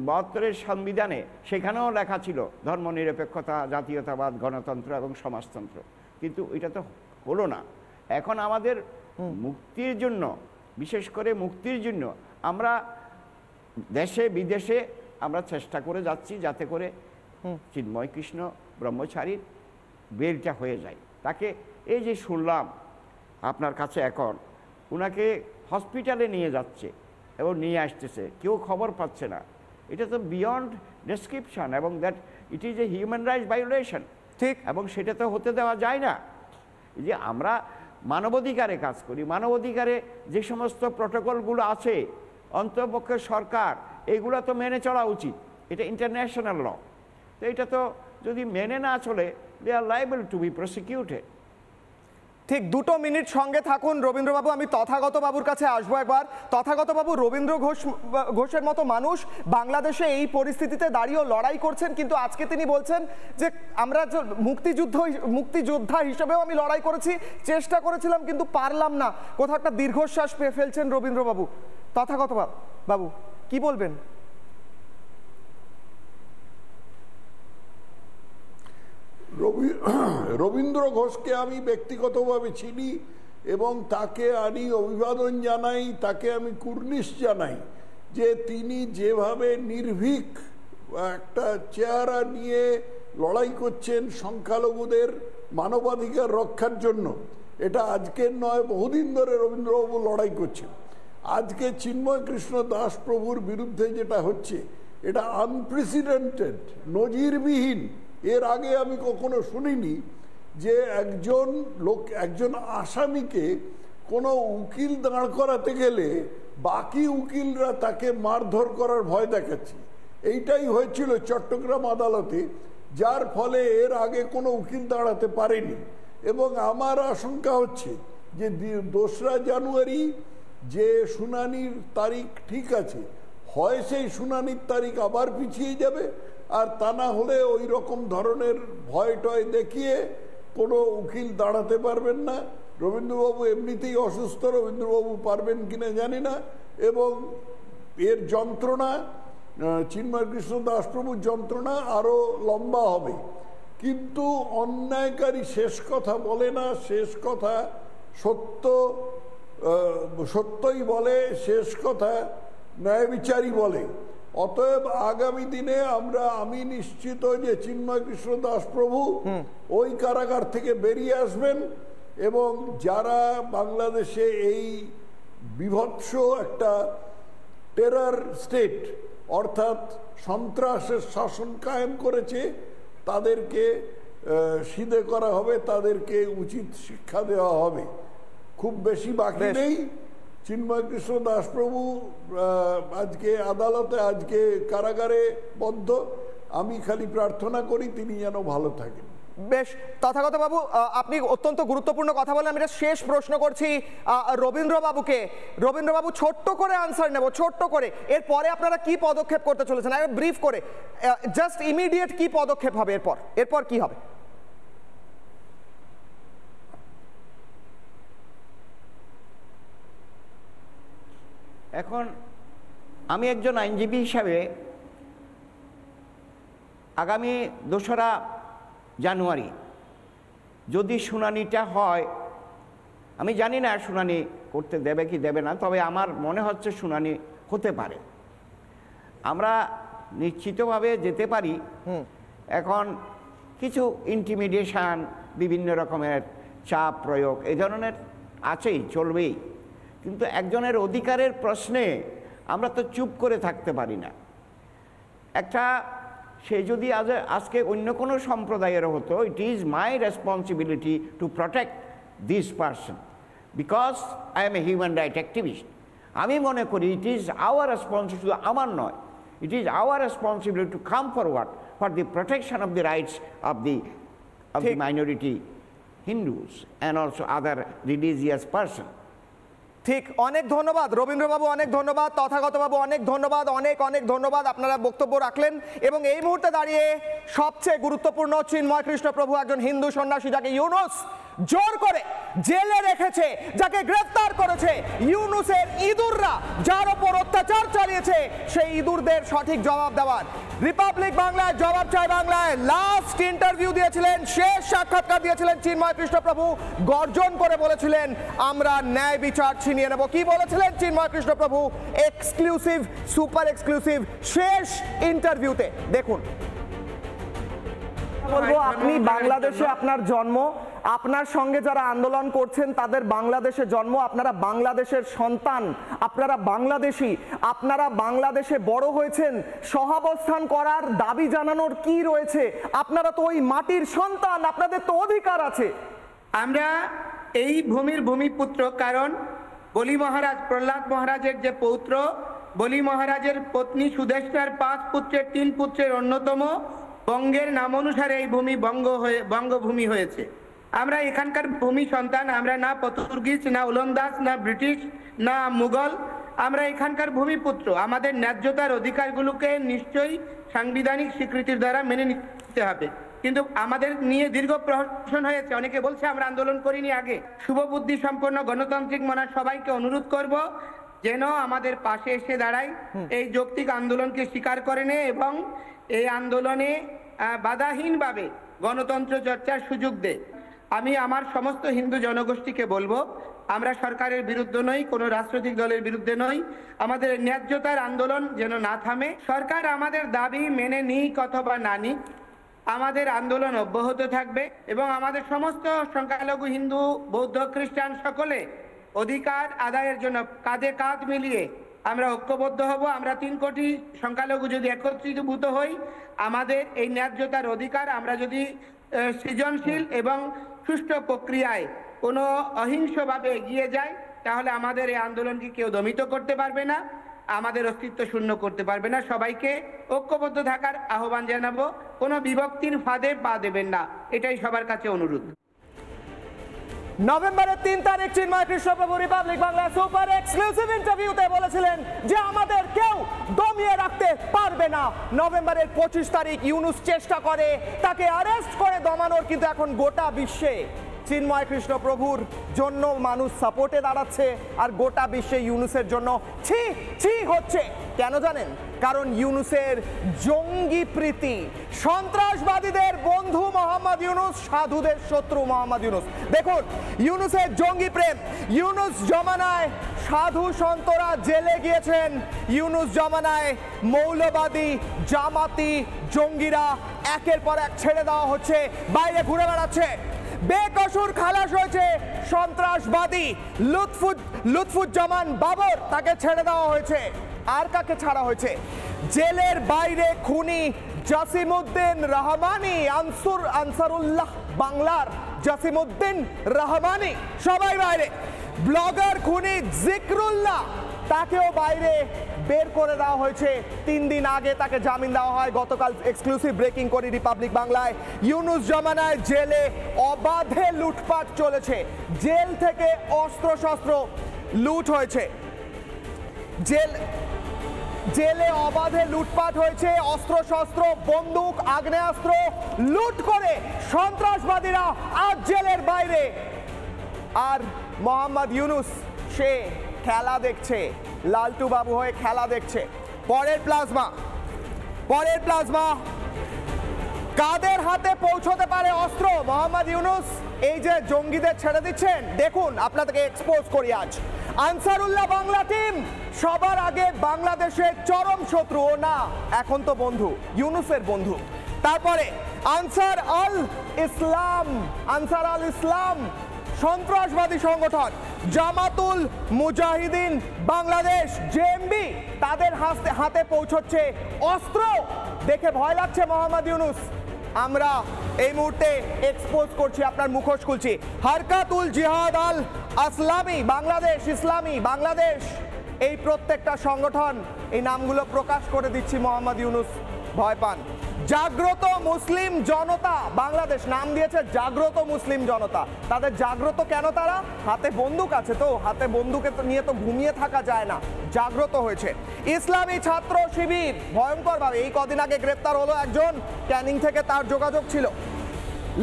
72-এর সংবিধানে সেখানেও লেখা ছিল ধর্মনিরপেক্ষতা, জাতীয়তাবাদ, গণতন্ত্র এবং সমাজতন্ত্র। কিন্তু এটা তো হলো না। এখন আমাদের মুক্তির জন্য, বিশেষ করে মুক্তির জন্য আমরা দেশে বিদেশে আমরা চেষ্টা করে যাচ্ছি যাতে করে চিন্ময় কৃষ্ণ ব্রহ্মচারীর বেলটা হয়ে যায়। তাকে এই যে শুনলাম আপনার কাছে, এখন ওনাকে হসপিটালে নিয়ে যাচ্ছে এবং নিয়ে আসতেছে, কেউ খবর পাচ্ছে না। এটা তো বিয়ন্ড ডেসক্রিপশন, এবং that it is a human rights violation. ঠিক, এবং সেটা তো হতে দেওয়া যায় না। যে আমরা মানবাধিকারে কাজ করি, মানবাধিকারে যে সমস্ত প্রটোকলগুলো আছে অন্তপক্ষে সরকার, এগুলো তো মেনে চলা উচিত। এটা ইন্টারন্যাশনাল ল। তো এটা তো যদি মেনে না চলে, দে আর লাইবল টু বি প্রসিকিউটেড। ঠিক 2 মিনিট সঙ্গে থাকুন রবীন্দ্রবাবু। আমি তথাগত বাবুর কাছে আসবো একবার। তথাগত বাবু, রবীন্দ্র ঘোষের মতো মানুষ বাংলাদেশে এই পরিস্থিতিতে দাঁড়িয়েও লড়াই করছেন, কিন্তু আজকে তিনি বলছেন যে আমরা মুক্তিযোদ্ধা হিসেবেও আমি লড়াই করেছি, চেষ্টা করেছিলাম কিন্তু পারলাম না। কোথাও একটা দীর্ঘশ্বাস ফেলছেন রবীন্দ্রবাবু। তথাগত বাবু কি বলবেন? রবীন্দ্র ঘোষকে আমি ব্যক্তিগতভাবে চিনি এবং তাকে আমি অভিবাদন জানাই, তাকে আমি কুর্নিশ জানাই যে তিনি যেভাবে নির্ভীক একটা চেহারা নিয়ে লড়াই করছেন সংখ্যালঘুদের মানবাধিকার রক্ষার জন্য। এটা আজকের নয়, বহুদিন ধরে রবীন্দ্রবাবু লড়াই করছেন। আজকে চিন্ময় কৃষ্ণ দাস প্রভুর বিরুদ্ধে যেটা হচ্ছে, এটা আনপ্রেসিডেন্টেড, নজিরবিহীন। এর আগে আমি কখনো শুনিনি যে একজন আসামিকে কোনো উকিল দাঁড় করাতে গেলে বাকি উকিলরা তাকে মারধর করার ভয় দেখাচ্ছে। এইটাই হয়েছিল চট্টগ্রাম আদালতে, যার ফলে এর আগে কোনো উকিল দাঁড়াতে পারেনি। এবং আমার আশঙ্কা হচ্ছে যে 2রা জানুয়ারি যে শুনানির তারিখ ঠিক আছে, হয় সেই শুনানির তারিখ আবার পিছিয়ে যাবে, আর তা না হলে ওই রকম ধরনের ভয় টয় দেখিয়ে কোনো উকিল দাঁড়াতে পারবেন না। রবীন্দ্রবাবু এমনিতেই অসুস্থ, রবীন্দ্রবাবু পারবেন কিনা জানি না। এবং এর যন্ত্রণা, চিন্ময় কৃষ্ণ দাস প্রভুর যন্ত্রণা আরও লম্বা হবে। কিন্তু অন্যায়কারী শেষ কথা বলে না, শেষ কথা সত্যই বলে, শেষ কথা ন্যায়বিচারী বলে। অতএব আগামী দিনে আমি নিশ্চিত যে চিন্ময় কৃষ্ণ দাস প্রভু ওই কারাগার থেকে বেরিয়ে আসবেন, এবং যারা বাংলাদেশে এই বিভৎস একটা টেরর স্টেট, অর্থাৎ সন্ত্রাসের শাসন কায়েম করেছে, তাদেরকে সিধে করা হবে, তাদেরকে উচিত শিক্ষা দেওয়া হবে। খুব বেশি বাকি নেই। চিন্ময় কৃষ্ণ দাস প্রভু আজকে আদালতে, আজকে কারাগারে বদ্ধ। আমি খালি প্রার্থনা করি তিনি যেন ভালো থাকেন। বেশ, তথাগত বাবু, আপনি অত্যন্ত গুরুত্বপূর্ণ কথা বলেন। আমি শেষ প্রশ্ন করছি রবীন্দ্রবাবুকে। রবীন্দ্রবাবু, ছোট্ট করে আনসার নেব, ছোট্ট করে। এরপরে আপনারা কি পদক্ষেপ করতে চলেছেন, ব্রিফ করে, জাস্ট ইমিডিয়েট কি পদক্ষেপ হবে এরপর কি হবে? এখন আমি একজন আইনজীবী হিসাবে আগামী 2রা জানুয়ারি যদি শুনানিটা হয়, আমি জানি না শুনানি করতে দেবে কি দেবে না, তবে আমার মনে হচ্ছে শুনানি হতে পারে। আমরা নিশ্চিতভাবে যেতে পারি। এখন কিছু ইন্টিমিডিয়েশন, বিভিন্ন রকমের চাপ প্রয়োগ এই ধরনের আছেই, চলবেই। কিন্তু একজনের অধিকারের প্রশ্নে আমরা তো চুপ করে থাকতে পারি না। একটা সে যদি আজকে অন্য কোনো সম্প্রদায়ের হতো, it is my responsibility to protect this person because I M a human right activist. আমি মনে করি ইট ইজ আওয়ার রেসপন্সিবিলিটি, শুধু আমার নয়, it is our responsibility to come forward for the protection of the rights of the minority Hindus and also other religious person. ঠিক, অনেক ধন্যবাদ রবীন্দ্রবাবু, অনেক ধন্যবাদ তথাগতবাবু, অনেক ধন্যবাদ, অনেক অনেক ধন্যবাদ। আপনারা বক্তব্য রাখলেন এবং এই মুহূর্তে দাঁড়িয়ে সবচেয়ে গুরুত্বপূর্ণ, চিন্ময় কৃষ্ণ প্রভু একজন হিন্দু সন্ন্যাসী যাকে ইউনুস জোর করে জেলে রেখেছে, যাকে গ্রেফতার করেছে, ইউনুসের ইঁদুররা যার ওপর অত্যাচার চালিয়েছে, সেই ইঁদুরদের সঠিক জবাব দেওয়ার রিপাবলিক বাংলায় জবাব চাই বাংলায় লাস্ট ইন্টারভিউ দিয়েছিলেন, শেষ সাক্ষাৎকার দিয়েছিলেন চিন্ময় কৃষ্ণ প্রভু। গর্জন করে বলেছিলেন আমরা ন্যায় বিচার ছিনিয়ে নেব। কি বলেছিলেন চিন্ময় কৃষ্ণ প্রভু এক্সক্লুসিভ, সুপার এক্সক্লুসিভ শেষ ইন্টারভিউতে দেখুন। বলবো, আপনি বাংলাদেশে আপনার জন্ম, আপনার সঙ্গে যারা আন্দোলন করছেন তাদের বাংলাদেশে জন্ম, আপনারা বাংলাদেশের সন্তান, আপনারা বাংলাদেশী, আপনারা বাংলাদেশে বড় হয়েছেন, সহাবস্থান করার দাবি জানানোর কি রয়েছে? আপনারা তো ওই মাটির সন্তান, আপনাদের তো অধিকার আছে। আমরা এই ভূমির ভূমিপুত্র, কারণ বলি মহারাজ, প্রহ্লাদ মহারাজের যে পৌত্র, বলি মহারাজের পত্নী সুদেষ্টার 5 পুত্রের 3 পুত্রের অন্যতম, বঙ্গের নাম অনুসারে এই ভূমি বঙ্গভূমি হয়েছে। আমরা এখানকার ভূমি সন্তান, আমরা না পর্তুগিজ, না ওলন্দাজ, না ব্রিটিশ, না মুঘল, আমরা এখানকার ভূমিপুত্র। আমাদের ন্যায্যতার অধিকারগুলোকে নিশ্চয়ই সাংবিধানিক স্বীকৃতির দ্বারা মেনে নিতে হবে। কিন্তু আমাদের নিয়ে দীর্ঘ প্রহসন হয়েছে, অনেকে বলছে আমরা আন্দোলন করিনি আগে। শুভবুদ্ধি সম্পন্ন গণতান্ত্রিক মনার সবাইকে অনুরোধ করব যেন আমাদের পাশে এসে দাঁড়ায়, এই যৌক্তিক আন্দোলনকে স্বীকার করে নেয় এবং এই আন্দোলনে বাধাহীনভাবে গণতন্ত্র চর্চার সুযোগ দেয়। আমি আমার সমস্ত হিন্দু জনগোষ্ঠীকে বলবো, আমরা সরকারের বিরুদ্ধে নই, কোনো রাজনৈতিক দলের বিরুদ্ধে নই, আমাদের ন্যায্যতার আন্দোলন যেন না থামে। সরকার আমাদের দাবি মেনে নিক অথবা না নিক, আমাদের আন্দোলন অব্যাহত থাকবে এবং আমাদের সমস্ত সংখ্যালঘু হিন্দু, বৌদ্ধ, খ্রিস্টান সকলে অধিকার আদায়ের জন্য কাঁধে কাঁধ মিলিয়ে আমরা ঐক্যবদ্ধ হব। আমরা 3 কোটি সংখ্যালঘু যদি একত্রিতভূত হই, আমাদের এই ন্যায্যতার অধিকার, আমরা যদি সৃজনশীল এবং সুষ্ঠু প্রক্রিয়ায় কোনো অহিংসভাবে এগিয়ে যাই, তাহলে আমাদের এই আন্দোলনকে কেউ দমিত করতে পারবে না, আমাদের অস্তিত্ব শূন্য করতে পারবে না। সবাইকে ঐক্যবদ্ধ থাকার আহ্বান জানাবো, কোনো বিভক্তির ফাঁদে পা দেবেন না, এটাই সবার কাছে অনুরোধ। নভেম্বরের 3 তারিখ চিন্ময় কৃষ্ণ প্রভু রিপাবলিক বাংলা সুপার এক্সক্লুসিভ ইন্টারভিউতে বলেছিলেন যে আমাদের কেউ দমিয়ে রাখতে পারবে না। নভেম্বরের 25 তারিখ ইউনুস চেষ্টা করে তাকে অ্যারেস্ট করে দমানোর, কিন্তু এখন গোটা বিশ্বে চিন্ময় কৃষ্ণ প্রভুর জন্য মানুষ সাপোর্টে দাঁড়াচ্ছে আর গোটা বিশ্বে ইউনুসের জন্য ছি ছি হচ্ছে। কেন জানেন? কারণ ইউনুসের জঙ্গি প্রীতি, সন্ত্রাসবাদীদের বন্ধু মোহাম্মদ ইউনুস, সাধুদের শত্রু মোহাম্মদ ইউনুস। দেখুন ইউনুসের জঙ্গি প্রেম। ইউনুস জমানায় সাধু সন্তরা জেলে গিয়েছেন, ইউনুস জমানায় মৌলবাদী, জামাতি, জঙ্গিরা একের পর এক ছেড়ে দেওয়া হচ্ছে, বাইরে ঘুরে বেড়াচ্ছে। বেকসুর খালাস হয়েছে সন্ত্রাসবাদী লুৎফুজ্জামান বাবর, তাকে ছেড়ে দেওয়া হয়েছে। আর কাকে ছাড়া হয়েছে? জেলের বাইরে খুনি জাসিমউদ্দিন রহমানি, আনসারুল্লাহ বাংলার জাসিমউদ্দিন রহমানি সবাই বাইরে। ব্লগার খুনি জিকরুল্লাহ, তাকেও বাইরে বের করে দেওয়া হয়েছে। 3 দিন আগে তাকে জামিন দেওয়া হয়। গতকাল এক্সক্লুসিভ ব্রেকিং করি রিপাবলিক বাংলায়। ইউনুস জমানায় জেলে অবাধে লুটপাট চলেছে, জেল থেকে অস্ত্রশস্ত্র লুট হয়েছে, জেলে অবাধে লুটপাট হয়েছে, অস্ত্রশস্ত্র বন্দুক আগ্নেয়াস্ত্র লুট করে সন্ত্রাসবাদীরা আজ জেলের বাইরে। আর মোহাম্মদ ইউনুস সে খেলা দেখছে, লালটু বাবু হয়ে খেলা দেখছে। পরের প্লাজমা কাদের হাতে পৌঁছতে পারে অস্ত্র? মোহাম্মদ ইউনুস এই যে জঙ্গিদের ছেড়ে দিচ্ছেন, দেখুন আপনাদেরকে এক্সপোজ করি আজ। আনসারুল্লাহ বাংলা টিম সবার আগে বাংলাদেশের চরম শত্রু, ও না এখন তো বন্ধু, ইউনুসের বন্ধু। তারপরে আনসার আল ইসলাম সন্ত্রাসবাদী সংগঠন, জামাতুল মুজাহিদিন বাংলাদেশ জেএমবি, তাদের হাতে পৌঁছচ্ছে অস্ত্র। দেখে ভয় লাগছে মোহাম্মদ ইউনুস। আমরা এই মুহূর্তে এক্সপোজ করছি, আপনার মুখোশ খুলছি। হারকাতুল জিহাদ আল ইসলামী বাংলাদেশ, এই প্রত্যেকটা সংগঠন, এই নামগুলো প্রকাশ করে দিচ্ছি, মোহাম্মদ ইউনুস ভয় পান। জাগ্রত মুসলিম জনতা বাংলাদেশ নাম দিয়েছে, জাগ্রত মুসলিম জনতা। তাদের জাগ্রত কেন? তারা হাতে বন্দুক আছে, তো হাতে বন্দুকে তো নিয়ে তো ঘুমিয়ে থাকা যায় না, জাগ্রত হয়েছে। ইসলামী ছাত্র শিবির ভয়ঙ্করভাবে, এই কদিন আগে গ্রেপ্তার হলো একজন, ক্যানিং থেকে তার যোগাযোগ ছিল।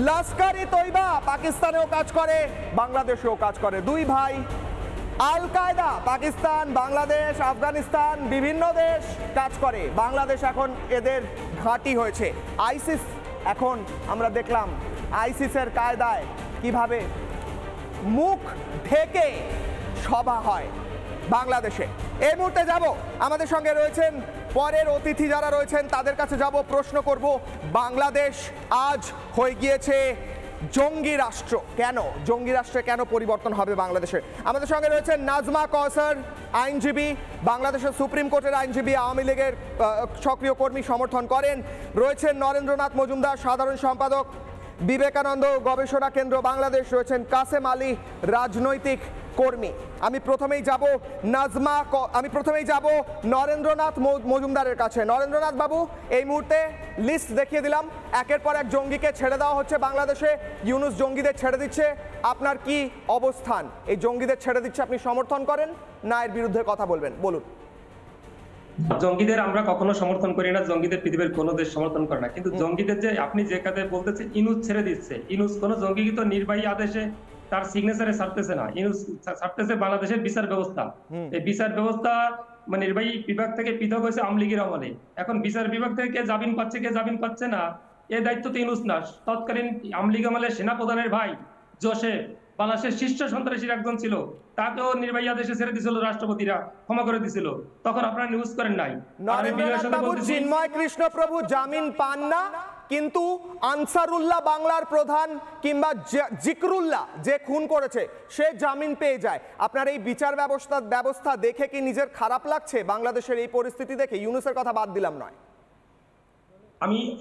লস্কর-ই তৈবা পাকিস্তানেও কাজ করে, বাংলাদেশেও কাজ করে, দুই ভাই। আল কায়দা পাকিস্তান, বাংলাদেশ, আফগানিস্তান বিভিন্ন দেশ কাজ করে, বাংলাদেশ এখন এদের ঘাঁটি হয়েছে। আইসিস, এখন আমরা দেখলাম আইসিসের কায়দায় কিভাবে মুখ ঢেকে সভা হয় বাংলাদেশে। এই মুহূর্তে যাব, আমাদের সঙ্গে রয়েছেন পরের অতিথি যারা রয়েছেন তাদের কাছে যাব, প্রশ্ন করব বাংলাদেশ আজ হয়ে গিয়েছে জঙ্গি রাষ্ট্র। কেন জঙ্গি রাষ্ট্রে কেন পরিবর্তন হবে বাংলাদেশে? আমাদের সঙ্গে রয়েছেন নাজমা কওসার, আইনজীবী, বাংলাদেশের সুপ্রিম কোর্টের আইনজীবী, আওয়ামী লীগের সক্রিয় কর্মী, সমর্থন করেন। রয়েছেন নরেন্দ্রনাথ মজুমদার, সাধারণ সম্পাদক, বিবেকানন্দ গবেষণা কেন্দ্র বাংলাদেশ। রয়েছেন কাসেম আলী, রাজনৈতিক কর্মী। আমি প্রথমেই যাব নরেন্দ্রনাথ মজুমদারের কাছে। নরেন্দ্রনাথ বাবু, এই মুহূর্তে লিস্ট দেখিয়ে দিলাম, একের পর এক জঙ্গিকে ছেড়ে দেওয়া হচ্ছে বাংলাদেশে, ইউনুস জঙ্গিদের ছেড়ে দিচ্ছে, আপনার কি অবস্থান? এই জঙ্গিদের ছেড়ে দিচ্ছে, আপনি সমর্থন করেন না এর বিরুদ্ধে কথা বলবেন, বলুন। জঙ্গিদের আমরা কখনো সমর্থন করি না, জঙ্গিদের পৃথিবীর কোনো দেশ সমর্থন করে না। কিন্তু জঙ্গিদের যে আপনি যে কাজে বলতেছেন ইনুস ছেড়ে দিচ্ছে, ইনুস কোনো জঙ্গি তো নির্বাহী আদেশে তার সিগনেচারে ছাড়তেছে না, ইনুস ছাড়তেছে বাংলাদেশের বিচার ব্যবস্থা। এই বিচার ব্যবস্থা মানে নির্বাহী বিভাগ থেকে পৃথক হয়েছে আওয়ামী লীগের আমলে। এখন বিচার বিভাগ থেকে কে জামিন পাচ্ছে কে জামিন পাচ্ছে না, এই দায়িত্ব তো ইনুস না। তৎকালীন আওয়ামী লীগ আমলে সেনাপ্রধানের ভাই জোসেফ, বাংলাদেশের শীর্ষ সন্ত্রাসীর একজন ছিল, তাকেও নির্বাহী আদেশে ছেড়ে দিয়েছিল, রাষ্ট্রপতিরা ক্ষমা করে দিয়েছিল, তখন আপনারা নিউজ করেন নাই। চিন্ময় কৃষ্ণ প্রভু জামিন পান না, কিন্তু আনসারুল্লাহ বাংলার প্রধান কিংবা জিকরুল্লাহ যে খুন করেছে সে জামিন পেয়ে যায়। আপনার এই বিচার ব্যবস্থা দেখে কি নিজের খারাপ লাগছে বাংলাদেশের এই পরিস্থিতি দেখে? ইউনুসের কথা বাদ দিলাম নয়,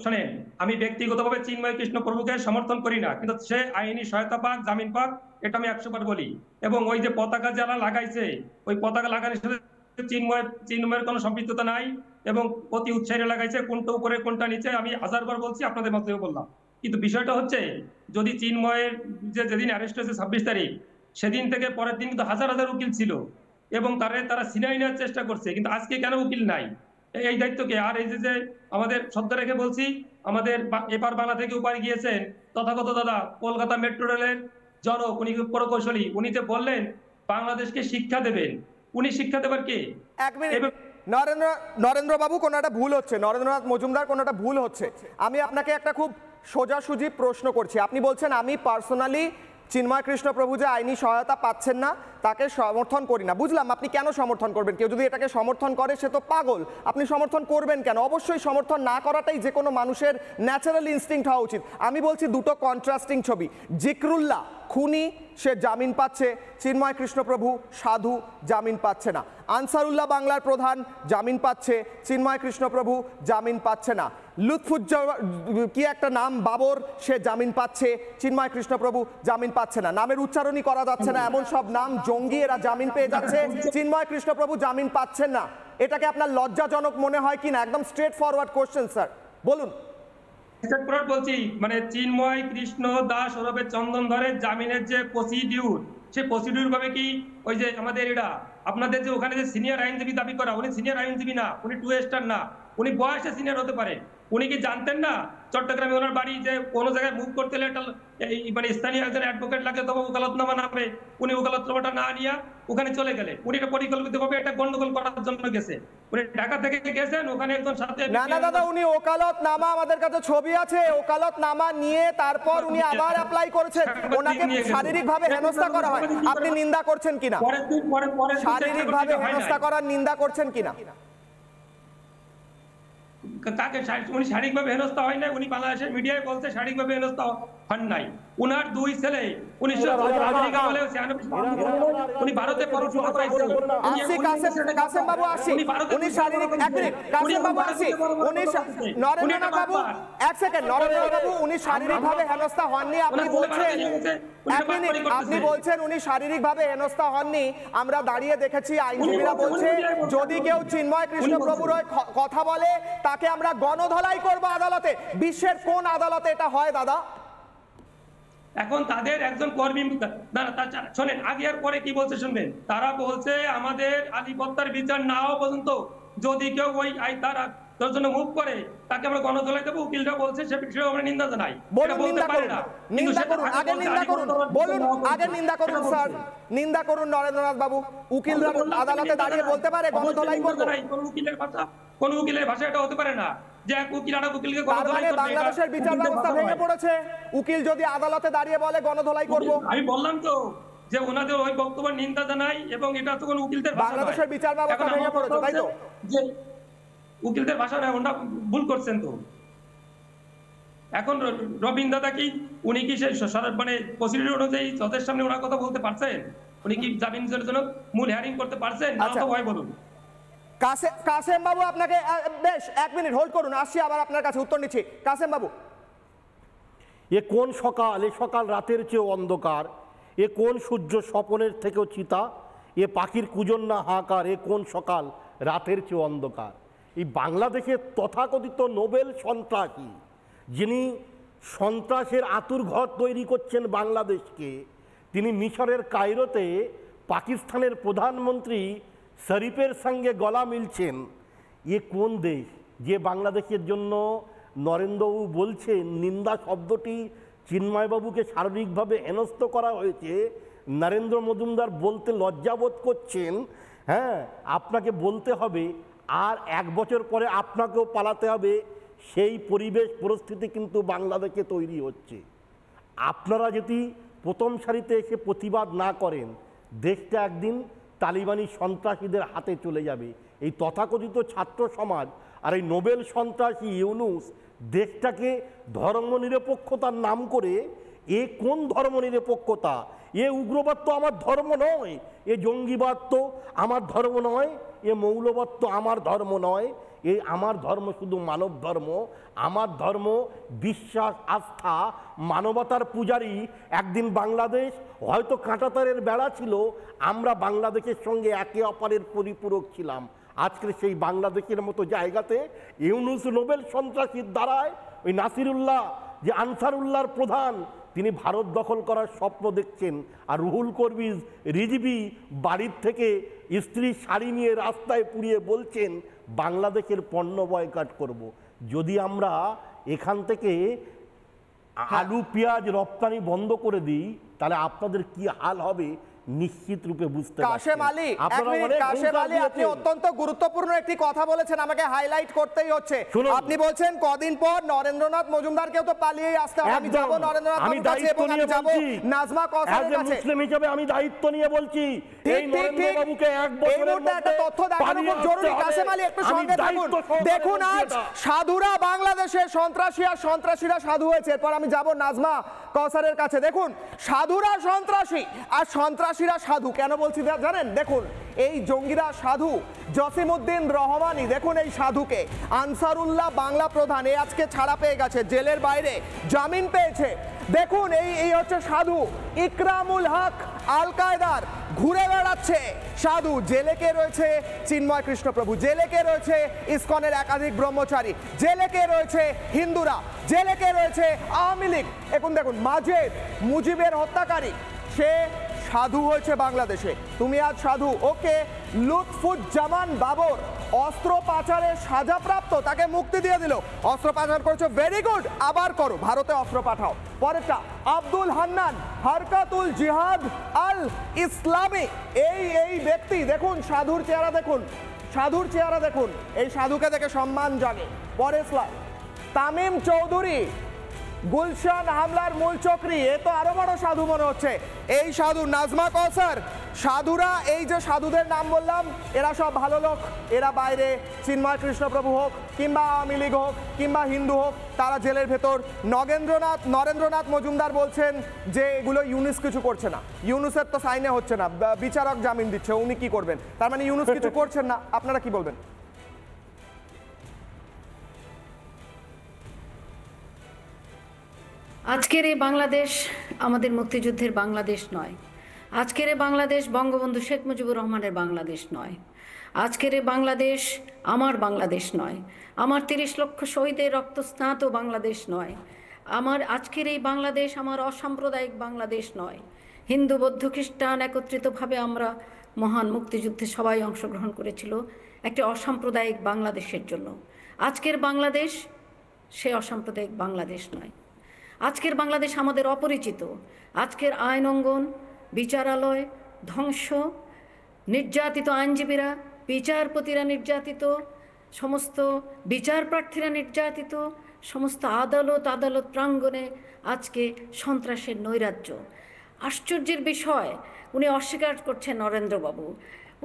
শোনেন, আমি ব্যক্তিগতভাবে চিন্ময় কৃষ্ণ প্রভুকে সমর্থন করি না, কিন্তু সে আইনি সহায়তা পাক, জামিন পাক, এটা আমি 100 বার বলি। এবং ওই যে পতাকা যারা লাগাইছে, ওই পতাকা লাগানোর সাথে চিন্ময়ের কোনো সম্পৃক্ততা নাই, এবং অতি উৎসাহে লাগাইছে, কোনটা উপরে কোনটা নিচে আমি 1000 বার বলছি, আপনাদের মাধ্যমে বললাম। কিন্তু বিষয়টা হচ্ছে, যদি চিন্ময়ের যেদিন অ্যারেস্ট হয়েছে 26 তারিখ, সেদিন থেকে পরের দিন কিন্তু হাজার হাজার উকিল ছিল, এবং তারা সিনাই নেওয়ার চেষ্টা করছে, কিন্তু আজকে কেন উকিল নাই? এই দায়িত্বকে। আর এই যে আমাদের শ্রদ্ধা রেখে বলছি, আমাদের এপার বাংলা থেকে উপায় গিয়েছেন তথাগত দাদা, কলকাতা মেট্রো রেলের জনক, উনি প্রকৌশলী, উনি যে বললেন বাংলাদেশকে শিক্ষা দেবেন, উনি শিক্ষা দেবার কে? এক মিনিট নরেন্দ্র বাবু, কোনো একটা ভুল হচ্ছে, নরেন্দ্রনাথ মজুমদার, কোনো একটা ভুল হচ্ছে। আমি আপনাকে একটা খুব সোজাসুজি প্রশ্ন করছি। আপনি বলছেন আমি পার্সোনালি চিন্ময় কৃষ্ণ প্রভু যে আইনি সহায়তা পাচ্ছেন না তাকে সমর্থন করি না। বুঝলাম, আপনি কেন সমর্থন করবেন? কেউ যদি এটাকে সমর্থন করে সে তো পাগল, আপনি সমর্থন করবেন কেন? অবশ্যই সমর্থন না করাটাই যে কোনো মানুষের ন্যাচারাল ইনস্টিংক্ট হওয়া উচিত। আমি বলছি দুটো কন্ট্রাস্টিং ছবি। জিকরুল্লাহ খুনি সে জামিন পাচ্ছে, চিন্ময় কৃষ্ণপ্রভু সাধু জামিন পাচ্ছে না। আনসারুল্লাহ বাংলার প্রধান জামিন পাচ্ছে, চিন্ময় কৃষ্ণপ্রভু জামিন পাচ্ছে না। লুৎফুজ্জামান কি একটা নাম বাবর, সে জামিন পাচ্ছে, চিন্ময় কৃষ্ণপ্রভু জামিন পাচ্ছে না। নামের উচ্চারণই করা যাচ্ছে না এমন সব নাম জঙ্গি, এরা জামিন পেয়ে যাচ্ছে, চিন্ময় কৃষ্ণপ্রভু জামিন পাচ্ছেন না। এটাকে আপনার লজ্জাজনক মনে হয় কিনা? একদম স্ট্রেট ফরওয়ার্ড কোশ্চেন স্যার, বলুন। বলছি মানে চিন্ময় কৃষ্ণ দাস ওরফে চন্দনধরের জামিনের যে প্রসিডিউর, সে প্রসিডিউর ভাবে কি ওই যে আমাদের এরা আপনাদের যে ওখানে যে সিনিয়র আইনজীবী দাবি করা, উনি সিনিয়র আইনজীবী না, উনি 2 স্টার না, উনি বয়সে সিনিয়র হতে পারে। উনি কি জানতেন না চট্টগ্রামে ওনার বাড়ি যে কোনো জায়গায় মুভ করতে হলে একটা মানে স্থানীয় একজন অ্যাডভোকেট লাগে, তবে ওকালতনামা নামে, উনি ওকালতনামাটা না নিয়ে ওখানে চলে গেলে, উনি এটা পরিকল্পিতভাবে একটা গন্ডগোল করার জন্য গেছে। উনি ঢাকা থেকে গেছেন, ওখানে একজন সাথে না না দাদা, উনি ওকালতনামা, আমাদের কাছে ছবি আছে, ওকালতনামা নিয়ে তারপর উনি আবার অ্যাপ্লাই করেছেন, ওনাকে শারীরিকভাবে হেনস্থা করা হয়। আপনি নিন্দা করছেন কিনা? শারীরিকভাবে হেনস্থা করার নিন্দা করছেন কিনা? কাকে উনি শারীরিকভাবে হেনস্থা হয় নাই? উনি বাংলাদেশের মিডিয়ায় বলছে শারীরিকভাবে হেনস্থা হন নাই। উনার 2 ছেলে 1996 উনি ভারতে পড়াশোনা করেছেন। কাসেম বাবু আসি, উনি শারীরিক, এক মিনিট কাসেম বাবু আসি, উনি নরেন্দ্রনাথ বাবু, এক সেকেন্ড, নরেন্দ্রনাথ বাবু উনি শারীরিকভাবে হেনস্থা হননি আপনি বলছেন, এক মিনিট, আপনি বলছেন উনি শারীরিকভাবে হেনস্থা হননি। আমরা দাঁড়িয়ে দেখেছি, আইনজীবীরা বলছে যদি কেউ চিন্ময় কৃষ্ণপ্রভুর কথা বলে তাকে আমরা গণধোলাই করব আদালতে। বিশ্বের কোন আদালতে এটা হয় দাদা? এখন তাদের একজন কর্মী, শোনেন আগে আর পরে কি বলছে শুনবেন। তারা বলছে আমাদের আধিপত্যের বিচার না হওয়া পর্যন্ত যদি কেউ ওই তার জন্য মুভ করে তাকে আমরা গণধোলাই দেবো। উকিলরা বলছে সে বিষয়ে আমরা নিন্দা জানাই। বলুন নিন্দা করুন, নিন্দা করুন, আগে নিন্দা করুন, বলুন আগে নিন্দা করুন স্যার, নিন্দা করুন নরেন্দ্রনাথ বাবু। উকিলরা আদালতে দাঁড়িয়ে বলতে পারে গণধোলাই করব? কোন উকিলের ভাষা এটা হতে পারে না যে এক উকিল আরেক উকিলকে গণধোলাই করবে। বাংলাদেশের বিচার ব্যবস্থা ভেঙে পড়েছে, উকিল যদি আদালতে দাঁড়িয়ে বলে গণধোলাই করব। আমি বললাম তো যে ওনাদের ওই বক্তব্য নিন্দা জানাই, এবং এটা তো কোন উকিলদের ভাষা নয়। বাংলাদেশের বিচার ব্যবস্থা ভেঙে পড়েছে, তাই তো? যে উকিলদের ভাষা নয়, ওনারা ভুল করছেন তো। এখন রবীন্দ্র দাদা কি উনি কি মানে প্রসিডিউর অনুযায়ী জজের সামনে ওনার কথা বলতে পারছেন? উনি কি জামিনের জন্য মূল হিয়ারিং করতে পারছেন? না তো ভয় বলুন। কাসেম বাবু আপনাকে বেশ 1 মিনিট হোল্ড করুন, আসছি আবার আপনার কাছে উত্তর নিচ্ছি। কাসেম বাবু, এ কোন সকাল? এ সকাল রাতের চেয়েও অন্ধকার। এ কোন সূর্য স্বপনের থেকেও চিতা? এ পাখির কুজন না হাহাকার? এ কোন সকাল রাতের চেয়েও অন্ধকার? এই বাংলাদেশের তথাকথিত নোবেল সন্ত্রাসী, যিনি সন্ত্রাসের আতুরঘর তৈরি করছেন বাংলাদেশকে, তিনি মিশরের কায়রোতে পাকিস্তানের প্রধানমন্ত্রী শরীফের সঙ্গে গলা মিলছেন। এ কোন দেশ যে বাংলাদেশের জন্য নরেন্দ্রবাবু বলছেন নিন্দা শব্দটি চিন্ময়বাবুকে শারীরিকভাবে হেনস্থ করা হয়েছে, নরেন্দ্র মজুমদার বলতে লজ্জাবোধ করছেন। হ্যাঁ, আপনাকে বলতে হবে আর 1 বছর পরে আপনাকেও পালাতে হবে। সেই পরিবেশ পরিস্থিতি কিন্তু বাংলাদেশে তৈরি হচ্ছে। আপনারা যদি প্রথম সারিতে এসে প্রতিবাদ না করেন, দেশটা একদিন তালিবানি সন্ত্রাসীদের হাতে চলে যাবে। এই তথাকথিত ছাত্র সমাজ আর এই নোবেল সন্ত্রাসী ইউনুস দেশটাকে ধর্মনিরপেক্ষতার নাম করে, এ কোন ধর্মনিরপেক্ষতা? এ উগ্রবাদ তো আমার ধর্ম নয়, এ জঙ্গিবাদ তো আমার ধর্ম নয়, এ মৌলবাদ তো আমার ধর্ম নয়। এই আমার ধর্ম শুধু মানব ধর্ম। আমার ধর্ম বিশ্বাস, আস্থা, মানবতার পূজারী। একদিন বাংলাদেশ হয়তো কাঁটাতারের বেড়া ছিল, আমরা বাংলাদেশের সঙ্গে একে অপরের পরিপূরক ছিলাম। আজকে সেই বাংলাদেশের মতো জায়গাতে ইউনুস নোবেল সন্ত্রাসীর দ্বারায় ওই নাসিরুল্লাহ যে আনসারুল্লাহর প্রধান, তিনি ভারত দখল করার স্বপ্ন দেখছেন। আর রুহুল কবির রিজভী বাড়ির থেকে স্ত্রী শাড়ি নিয়ে রাস্তায় পুড়িয়ে বলছেন বাংলাদেশের পণ্য বয়কট করব। যদি আমরা এখান থেকে আলু পেঁয়াজ রপ্তানি বন্ধ করে দিই, তাহলে আপনাদের কি হাল হবে নিশ্চিত রূপে বুঝতে কাশেম পারছেন। আলী, এক আপনারা মিনিট, অনেক কাশেম হুঙ্কার আলী, আপনি দিয়েছেন। অত্যন্ত গুরুত্বপূর্ণ একটি কথা বলেছেন, আমাকে হাইলাইট করতেই হচ্ছে। শুনুন। আপনি বলছেন কদিন পর নরেন্দ্রনাথ মজুমদারকেও তো পালিয়েই আসতে হবে। আমি একদম। যাব নরেন্দ্রনাথ আমি বাবুর কাছে দায়িত্ব এবং আমি নিয়ে যাব বলছি। নাজমা কওসারের As a কাছে। মুসলিম হিসেবে আমি দায়িত্ব নিয়ে বলছি, এই ঠিক, নরেন্দ্র ঠিক। বাবুকে এক এই বছরের মুহূর্তে একটা মধ্যে তথ্য দেখানো পালিয়ে খুব জরুরি। আসতে হবে। কাশেম আলী, একটু আমি সঙ্গে থাকুন। দায়িত্ব সহকারে দেখুন, বলছি আজ এটা। সাধুরা বাংলাদেশে সন্ত্রাসী আর সন্ত্রাসীরা সাধু হয়েছে। এরপর আমি যাব নাজমা কওসারের কাছে। দেখুন, সাধুরা সন্ত্রাসী আর সন্ত্রাসীরা সাধু কেন বলছি জানেন? দেখুন, এই জঙ্গিরা সাধু। জসিমউদ্দিন রহমানি, দেখুন এই সাধুকে। আনসারুল্লাহ বাংলা প্রধান, এ আজকে ছাড়া পেয়ে গেছে, জেলের বাইরে জামিন পেয়েছে। দেখুন, এই হচ্ছে সাধু। ইকরামুল হক আল কায়দার ঘুরে বেড়াচ্ছে সাধু। জেলে কে রয়েছে? চিন্ময় কৃষ্ণপ্রভু। জেলে কে রয়েছে? ইসকনের একাধিক ব্রহ্মচারী। জেলে কে রয়েছে? হিন্দুরা। জেলে কে রয়েছে? আওয়ামী লীগ। এখন দেখুন, মাজেদ মুজিবের হত্যাকারী, সে সাধু হয়েছে বাংলাদেশে। তুমি আজ সাধু। ওকে, লুৎফুজ্জামান বাবর অস্ত্র পাচারের সাজাপ্রাপ্ত, তাকে মুক্তি দিয়ে দিল। অস্ত্র পাচার করেছো, ভেরি গুড, আবার করো, ভারতে অস্ত্র পাঠাও। পরেরটা, আব্দুল হান্নান হারকাতুল জিহাদ আল ইসলামী, এই ব্যক্তি, দেখুন সাধুর চেহারা, দেখুন সাধুর চেহারা, দেখুন এই সাধুকে দেখে সম্মান জাগে। পরের স্লাইড, তামিম চৌধুরী গুলশান হামলার মূল চক্রী, এ তো আরো বড় সাধু মনে হচ্ছে। এই সাধু নাজমা কওসার। সাধুরা, এই যে সাধুদের নাম বললাম, এরা সব ভালো লোক। এরা বাইরে চিন্ময় কৃষ্ণপ্রভু হোক কিংবা আওয়ামী লীগ হোক কিংবা হিন্দু হোক, তারা জেলের ভেতর। নরেন্দ্রনাথ মজুমদার বলছেন যে এগুলো ইউনুস কিছু করছে না। ইউনুসের তো সাইনে হচ্ছে না, বিচারক জামিন দিচ্ছে, উনি কি করবেন? তার মানে ইউনুস কিছু করছেন না। আপনারা কি বলবেন? আজকের এই বাংলাদেশ আমাদের মুক্তিযুদ্ধের বাংলাদেশ নয়। আজকের এই বাংলাদেশ বঙ্গবন্ধু শেখ মুজিবুর রহমানের বাংলাদেশ নয়। আজকের এই বাংলাদেশ আমার বাংলাদেশ নয়। আমার ৩০ লক্ষ শহীদের রক্তস্নাত বাংলাদেশ নয়। আমার আজকের এই বাংলাদেশ আমার অসাম্প্রদায়িক বাংলাদেশ নয়। হিন্দু বৌদ্ধ খ্রিস্টান একত্রিতভাবে আমরা মহান মুক্তিযুদ্ধে সবাই অংশগ্রহণ করেছিল একটি অসাম্প্রদায়িক বাংলাদেশের জন্য। আজকের বাংলাদেশ সে অসাম্প্রদায়িক বাংলাদেশ নয়। আজকের বাংলাদেশ আমাদের অপরিচিত। আজকের আইন অঙ্গন, বিচারালয় ধ্বংস, নির্যাতিত আইনজীবীরা, বিচারপতিরা নির্যাতিত, সমস্ত বিচার প্রার্থীরা নির্যাতিত, সমস্ত আদালত প্রাঙ্গণে আজকে সন্ত্রাসের নৈরাজ্য। আশ্চর্যের বিষয়, উনি অস্বীকার করছেন নরেন্দ্রবাবু,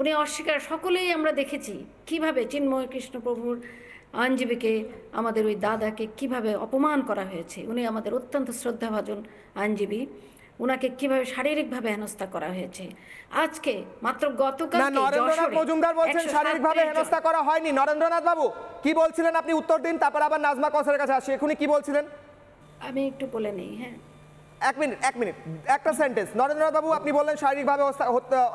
উনি অস্বীকার, সকলেই আমরা দেখেছি কিভাবে চিন্ময় কৃষ্ণপ্রভুর আইনজীবীকে, আমাদের ওই দাদাকে কিভাবে অপমান করা হয়েছে। উনি আমাদের অত্যন্ত শ্রদ্ধাভাজন আইনজীবী, ওনাকে কিভাবে শারীরিকভাবে হেনস্থা করা হয়েছে। আজকে মাত্র গতকাল নরেন্দ্রনাথ মজুমদার বলছেন শারীরিকভাবে হেনস্থা করা হয়নি। নরেন্দ্রনাথ বাবু কি বলছিলেন আপনি উত্তর দিন, তারপর আবার নাজমা কওসারের কাছে আসি। এখনই কি বলছিলেন? আমি একটু বলে নেই। হ্যাঁ, এক মিনিট, একটা সেন্টেন্স। নরেন্দ্রনাথ বাবু, আপনি বললেন শারীরিকভাবে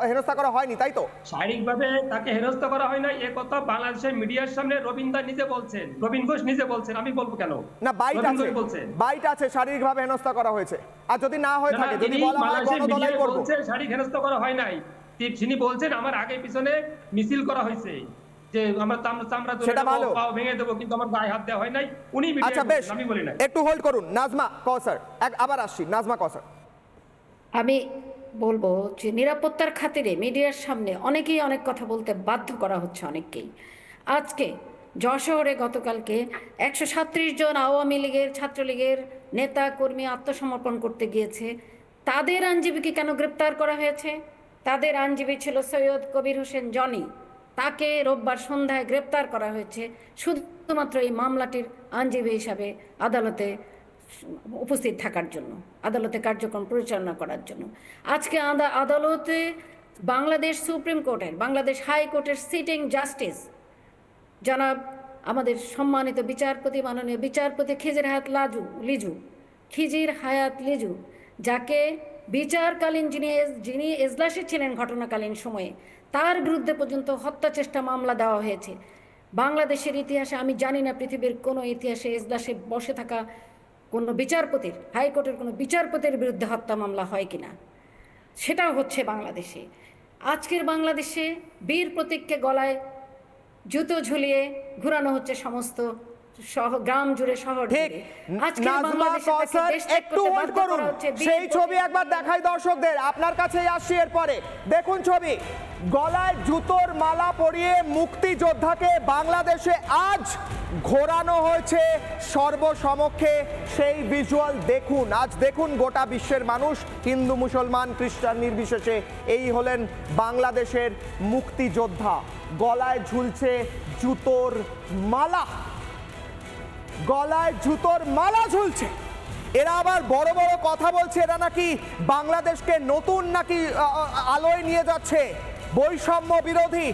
হেনস্থা করা হয়নি, তাই তো? শারীরিকভাবে তাকে হেনস্থা করা হয় না, এ কথা বাংলাদেশের মিডিয়ার সামনে রবীন দা নিজে বলছেন, রবীন ঘোষ নিজে বলছেন, আমি বলবো কেন? না, বাইট রবীন আছে, ঘোষ বলছেন। বাইট আছে, শারীরিকভাবে হেনস্থা করা হয়েছে। আর যদি না হয়ে থাকে, যদি তিনি বলা হয় বাংলাদেশের গণধোলাই মিডিয়ায় করব। বলছেন শারীরিক হেনস্থা করা হয় নাই। তিনি বলছেন আমার আগে পিছনে মিছিল করা হয়েছে, যে আমরা চামড়া তুলে দেবো, পাও ভেঙে দেবো, কিন্তু আমার গায়ে হাত দেওয়া হয় নাই। উনি আচ্ছা বেশ, আমি বলি না। একটু হোল্ড করুন নাজমা কওসার, আবার আসছি নাজমা কওসার। আমি বলবো যে নিরাপত্তার খাতিরে মিডিয়ার সামনে অনেকেই অনেক কথা বলতে বাধ্য করা হচ্ছে অনেককেই। আজকে যশোরে গতকালকে 137 জন আওয়ামী লীগের, ছাত্রলীগের নেতা কর্মী আত্মসমর্পণ করতে গিয়েছে। তাদের আইনজীবীকে কেন গ্রেপ্তার করা হয়েছে? তাদের আইনজীবী ছিল সৈয়দ কবির হোসেন জনি, তাকে রোববার সন্ধ্যায় গ্রেপ্তার করা হয়েছে শুধুমাত্র এই মামলাটির আইনজীবী হিসাবে আদালতে উপস্থিত থাকার জন্য, আদালতে কার্যক্রম পরিচালনা করার জন্য। আজকে আদালতে বাংলাদেশ সুপ্রিম কোর্টের, বাংলাদেশ হাইকোর্টের সিটিং জাস্টিস জনাব আমাদের সম্মানিত বিচারপতি, মাননীয় বিচারপতি খিজির হায়াত লিজু, যাকে বিচারকালীন যিনি এজলাসে ছিলেন ঘটনাকালীন সময়ে, তার বিরুদ্ধে পর্যন্ত হত্যা চেষ্টা মামলা দেওয়া হয়েছে। বাংলাদেশের ইতিহাসে আমি জানি না পৃথিবীর কোনো ইতিহাসে এজলাসে বসে থাকা কোনো বিচারপতির, হাইকোর্টের কোনো বিচারপতির বিরুদ্ধে হত্যা মামলা হয় কিনা, সেটাও হচ্ছে বাংলাদেশে। আজকের বাংলাদেশে বীর প্রতীককে গলায় জুতো ঝুলিয়ে ঘুরানো হচ্ছে সমস্ত গ্রাম জুড়ে শহর ঠিক জুড়ে আজকে নাজমা কওসার একটু হোল্ড করুন, সেই ছবি একবার দেখাই দর্শকদের, আপনার কাছেই আসছি এরপরে। দেখুন ছবি, গলায় জুতোর মালা পরিয়ে মুক্তিযোদ্ধাকে বাংলাদেশে আজ ঘোরানো হয়েছে সর্বসমক্ষে, সেই ভিজুয়াল দেখুন। আজ দেখুন গোটা বিশ্বের মানুষ, হিন্দু মুসলমান খ্রিস্টান নির্বিশেষে, এই হলেন বাংলাদেশের মুক্তিযোদ্ধা। গলায় ঝুলছে জুতোর মালা, গলায় জুতোর মালা ঝুলছে। এরা আবার বড় বড় কথা বলছে, এরা নাকি বাংলাদেশকে নতুন নাকি আলোয় নিয়ে যাচ্ছে, বৈষম্য বিরোধী।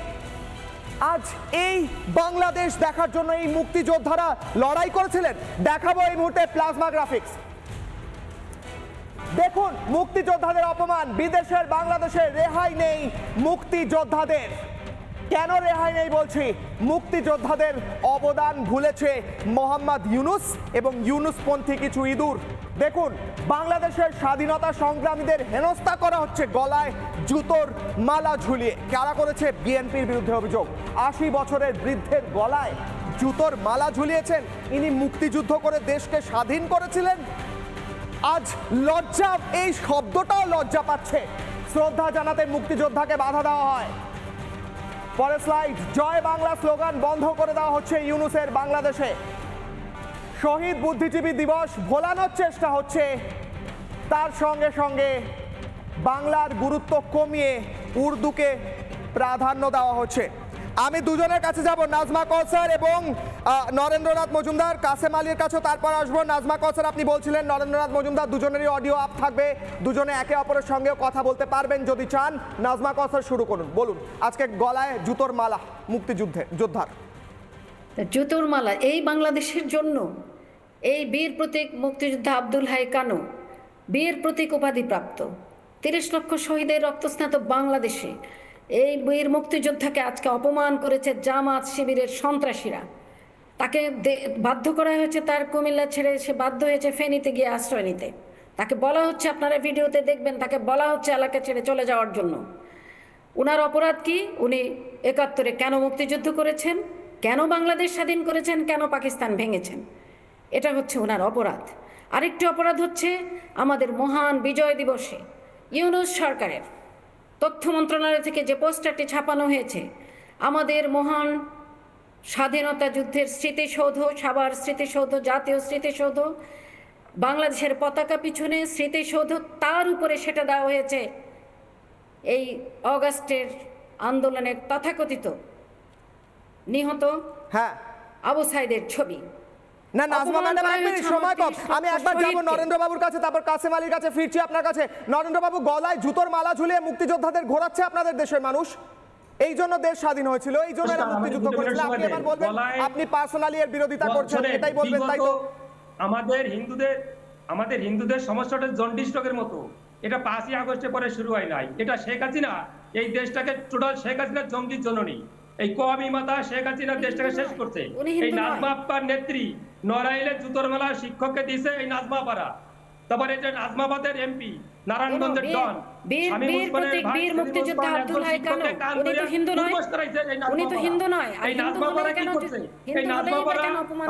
আজ এই বাংলাদেশ দেখার জন্য এই মুক্তিযোদ্ধারা লড়াই করেছিলেন। দেখাবো এই মুহূর্তে প্লাজমা গ্রাফিক্স। দেখুন মুক্তিযোদ্ধাদের অপমান, বিদেশের বাংলাদেশে রেহাই নেই মুক্তিযোদ্ধাদের। কেন রেহাই নেই বলছি, মুক্তিযোদ্ধাদের অবদান ভুলেছে মোহাম্মদ ইউনুস এবং ইউনুসপন্থী কিছু ইঁদুর। দেখুন বাংলাদেশের স্বাধীনতা সংগ্রামীদের হেনস্থা করা হচ্ছে গলায় জুতোর মালা ঝুলিয়ে। কারা করেছে? বিএনপির বিরুদ্ধে অভিযোগ। 80 বছরের বৃদ্ধের গলায় জুতোর মালা ঝুলিয়েছেন, ইনি মুক্তিযুদ্ধ করে দেশকে স্বাধীন করেছিলেন। আজ লজ্জা, এই শব্দটাও লজ্জা পাচ্ছে। শ্রদ্ধা জানাতে মুক্তিযোদ্ধাকে বাধা দেওয়া হয়। পরের স্লাইড, জয় বাংলা স্লোগান বন্ধ করে দেওয়া হচ্ছে ইউনুসের বাংলাদেশে। শহীদ বুদ্ধিজীবী দিবস ভোলানোর চেষ্টা হচ্ছে, তার সঙ্গে সঙ্গে বাংলার গুরুত্ব কমিয়ে উর্দুকে প্রাধান্য দেওয়া হচ্ছে। আমি দুজনের কাছে যাব, নাজমা কওসার এবং নরেন্দ্রনাথ মজুমদার। কাসেম আলীর কাছে তারপর আসবো। নাজমা কওসার, আপনি বলছিলেন নরেন্দ্রনাথ মজুমদার, দুজনেরই অডিও আপ থাকবে, দুজনে একে অপরের সঙ্গেও কথা বলতে পারবেন যদি চান। নাজমা কওসার শুরু করুন, বলুন আজকে গলায় জুতোর মালা যোদ্ধার। জুতোর মালা এই বাংলাদেশের জন্য, এই বীর প্রতীক মুক্তিযোদ্ধা আব্দুল হাই কানু বীর প্রতীক উপাধি প্রাপ্ত, 30 লক্ষ শহীদের রক্তস্নাত বাংলাদেশে এই বীর মুক্তিযোদ্ধাকে আজকে অপমান করেছে জামাত শিবিরের সন্ত্রাসীরা। তাকে বাধ্য করা হয়েছে তার কুমিল্লা ছেড়ে সে বাধ্য হয়েছে ফেনীতে গিয়ে আশ্রয় নিতে। তাকে বলা হচ্ছে, আপনারা ভিডিওতে দেখবেন, তাকে বলা হচ্ছে এলাকা ছেড়ে চলে যাওয়ার জন্য। উনার অপরাধ কি? উনি 71-এ কেন মুক্তিযুদ্ধ করেছেন, কেন বাংলাদেশ স্বাধীন করেছেন, কেন পাকিস্তান ভেঙেছেন, এটা হচ্ছে ওনার অপরাধ। আরেকটি অপরাধ হচ্ছে আমাদের মহান বিজয় দিবসে ইউনুস সরকারের তথ্য মন্ত্রণালয় থেকে যে পোস্টারটি ছাপানো হয়েছে, আমাদের মহান স্বাধীনতা যুদ্ধের স্মৃতিসৌধ, সাভার স্মৃতিসৌধ, জাতীয় স্মৃতিসৌধ, বাংলাদেশের পতাকা পিছনে স্মৃতিসৌধ, তার উপরে সেটা দেওয়া হয়েছে এই অগাস্টের আন্দোলনের তথাকথিত নিহত আবু সাইদের ছবি। না নাজমা ম্যাডাম, এক মিনিট সময় কম, আমি একবার যাব নরেন্দ্রবাবুর কাছে, তারপর কাসেম আলীর কাছে ফিরছি আপনার কাছে। নরেন্দ্রবাবু, গলায় জুতোর মালা ঝুলিয়ে মুক্তিযোদ্ধাদের ঘোরাচ্ছে আপনাদের দেশের মানুষ, এই জন্য দেশ স্বাধীন হয়েছিল, এই জন্য এরা মুক্তিযুদ্ধ করেছিল। আপনি এবার বলবেন আপনি পার্সোনালি এর বিরোধিতা করছেন, এটাই বলবেন তাই তো? আমাদের হিন্দুদের সমস্যাটা জন্ডিস রোগের মতো, এটা 5ই আগস্টের পরে শুরু হয় নাই। এটা শেখ হাসিনা এই দেশটাকে টোটাল, শেখ হাসিনার জঙ্গির জননী, এই কওমি মাতা শেখ হাসিনা দেশটাকে শেষ করছে। এই নাজমা আপার নেত্রী নড়াইলে জুতোর মালা শিক্ষককে দিয়েছে এই নাজমা আপারা। তারপরে এটা নাজমাবাদের এমপি, নারায়ণগঞ্জের ডন, বীর মুক্তিযোদ্ধা আব্দুল হাই কানু, উনি তো হিন্দু নয়, উনি তো হিন্দু নয়। এই নাজমা আপারা কি করছে? এই নাজমা আপারা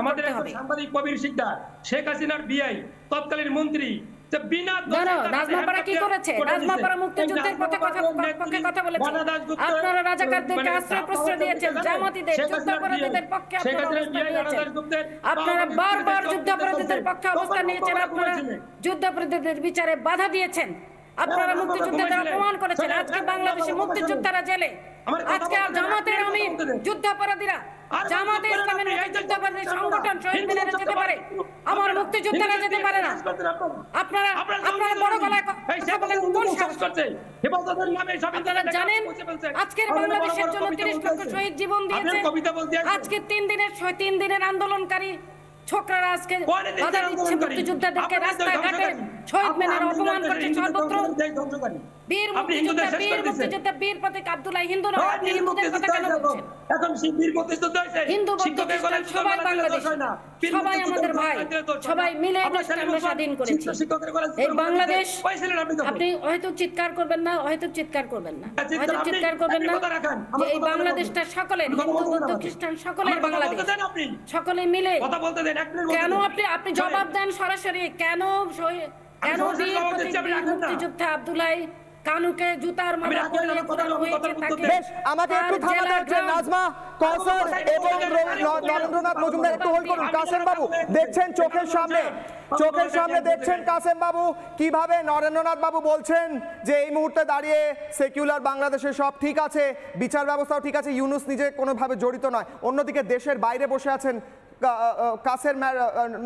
আমাদের সাংবাদিক কবির শিকদার, শেখ হাসিনার বিআই, তৎকালীন মন্ত্রী, নাজমাপাড়া কি করেছে? নাজমাপাড়া মুক্তিযুদ্ধের পক্ষে কথা বলেছে। আপনারা রাজাকারদেরকে আশ্রয় প্রশ্রয় দিয়েছেন, জামাতিদের, যুদ্ধাপরাধীদের পক্ষে আপনারা বারবার যুদ্ধাপরাধীদের পক্ষে অবস্থান নিয়েছেন, আপনারা যুদ্ধাপরাধীদের বিচারে বাধা দিয়েছেন, আপনারা মুক্তিযোদ্ধাদের অপমান করেছেন। আজকে বাংলাদেশে মুক্তিযোদ্ধারা জেলে, আজকে জামাতের আমির যুদ্ধাপরাধীরা, জামাতে ইসলামের মুক্তিযোদ্ধাদের সংগঠন শহীদ মিনারে যেতে পারে, আমার মুক্তিযোদ্ধারা যেতে পারে না। আপনারা বড় গলায় কোন সাহস করছে? আপনারা জানেন আজকের বাংলাদেশের জন্য 30 লক্ষ শহীদ জীবন দিয়েছে। আজকে 3 দিনের আন্দোলনকারী ছোকরারা আজকে কোন নীতির বাধা দিচ্ছে আন্দোলনকারী? মুক্তিযোদ্ধাদেরকে আপনি তো রাস্তাঘাটে ধ্বংসকারী। শহীদ মিনার আপনি অপমান হিন্দুদের করছে হিন্দুদের সর্বত্র। ধ্বংসকারী। বীর আপনি হিন্দুদের শেষ করে দিচ্ছেন। মুক্তিযোদ্ধা বীর প্রতীক আব্দুল্লাহ হিন্দু নয়, হ্যাঁ, আপনি বীর হিন্দুদের কথা মুক্তিযোদ্ধা কেন হয়েছে বলছেন? এখন সেই বীর মুক্তিযোদ্ধা হয়েছে। হিন্দু বৌদ্ধ শিক্ষকের গলায় খ্রিস্টান সবাই জুতো মারা দিলে দোষ বাংলাদেশি, হয় না। বীর সবাই মুক্তিযোদ্ধা আমাদের ভাই, মারা দিলে দোষ হয় না। সবাই মিলে আমরা দেশটা আমরা স্বাধীন স্বাধীন করেছি। শিক্ষকের গলায় জুতো এই মারা বাংলাদেশ দিয়েছে। ওই ছিলেন আপনি তখন। আপনি হয়তো চিৎকার করবেন না, হয়তো চিৎকার করবেন না, চিৎকার হয়তো আপনি- চিৎকার করবেন আপনি না কথা রাখেন। যে আমার এই কথা বাংলাদেশটা বলতে সকলের, আপনি কথা হিন্দু বলতে বৌদ্ধ দেন খ্রিস্টান আপনি। সকলের আমার কথা বাংলাদেশ, বলতে দেন আপনি। সকলে মিলে। কথা বলতে দেন, এক মিনিট বলতে কেন দেন। আপনি জবাব দেন সরাসরি? কেন কেন সরাসরি বীর জবাব প্রতীক দিচ্ছি, আপনি বীর রাখেন না। মুক্তিযোদ্ধা আব্দুল্লাহ কানুকে জুতার মালা রাখবো না, পরিয়ে আমার কথা ঘোরানো বলবো, হয়েছে কথার উত্তর তাকে। দেন। বেশ, আমাকে একটু তার থামাতে জেলা হচ্ছে। গ্রাম- নাজমা কৌসার এবং নরেন্দ্রনাথ মজুমদার একটু হোল্ড করুন। কাসেম বাবু দেখছেন চোখের সামনে দেখছেন কাসেম বাবু কিভাবে নরেন্দ্রনাথ বাবু বলছেন যে এই মুহূর্তে দাঁড়িয়ে সেকুলার বাংলাদেশে সব ঠিক আছে, বিচার ব্যবস্থাও ঠিক আছে, ইউনুস নিজে কোনোভাবে জড়িত নয়। অন্যদিকে দেশের বাইরে বসে আছেন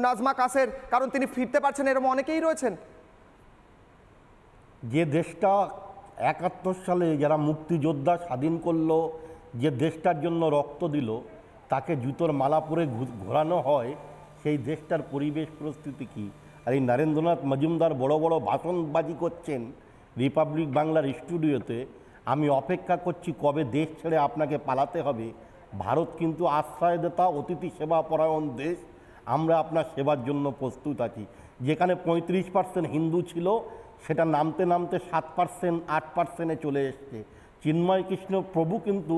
নাজমা কাসের, কারণ তিনি ফিরতে পারছেন, এরকম অনেকেই রয়েছেন। যে দেশটা 71 সালে যারা মুক্তিযোদ্ধা স্বাধীন করলো, যে দেশটার জন্য রক্ত দিল, তাকে জুতোর মালা পরে ঘোরানো হয়, সেই দেশটার পরিবেশ পরিস্থিতি কী? আর এই নরেন্দ্রনাথ মজুমদার বড় বড় ভাষণবাজি করছেন রিপাবলিক বাংলার স্টুডিওতে। আমি অপেক্ষা করছি কবে দেশ ছেড়ে আপনাকে পালাতে হবে। ভারত কিন্তু আশ্রয়দাতা, অতিথি সেবা পরায়ণ দেশ। আমরা আপনার সেবার জন্য প্রস্তুত আছি। যেখানে 35% হিন্দু ছিল, সেটা নামতে নামতে 7%, 8%-এ চলে এসছে। চিন্ময় কৃষ্ণ প্রভু কিন্তু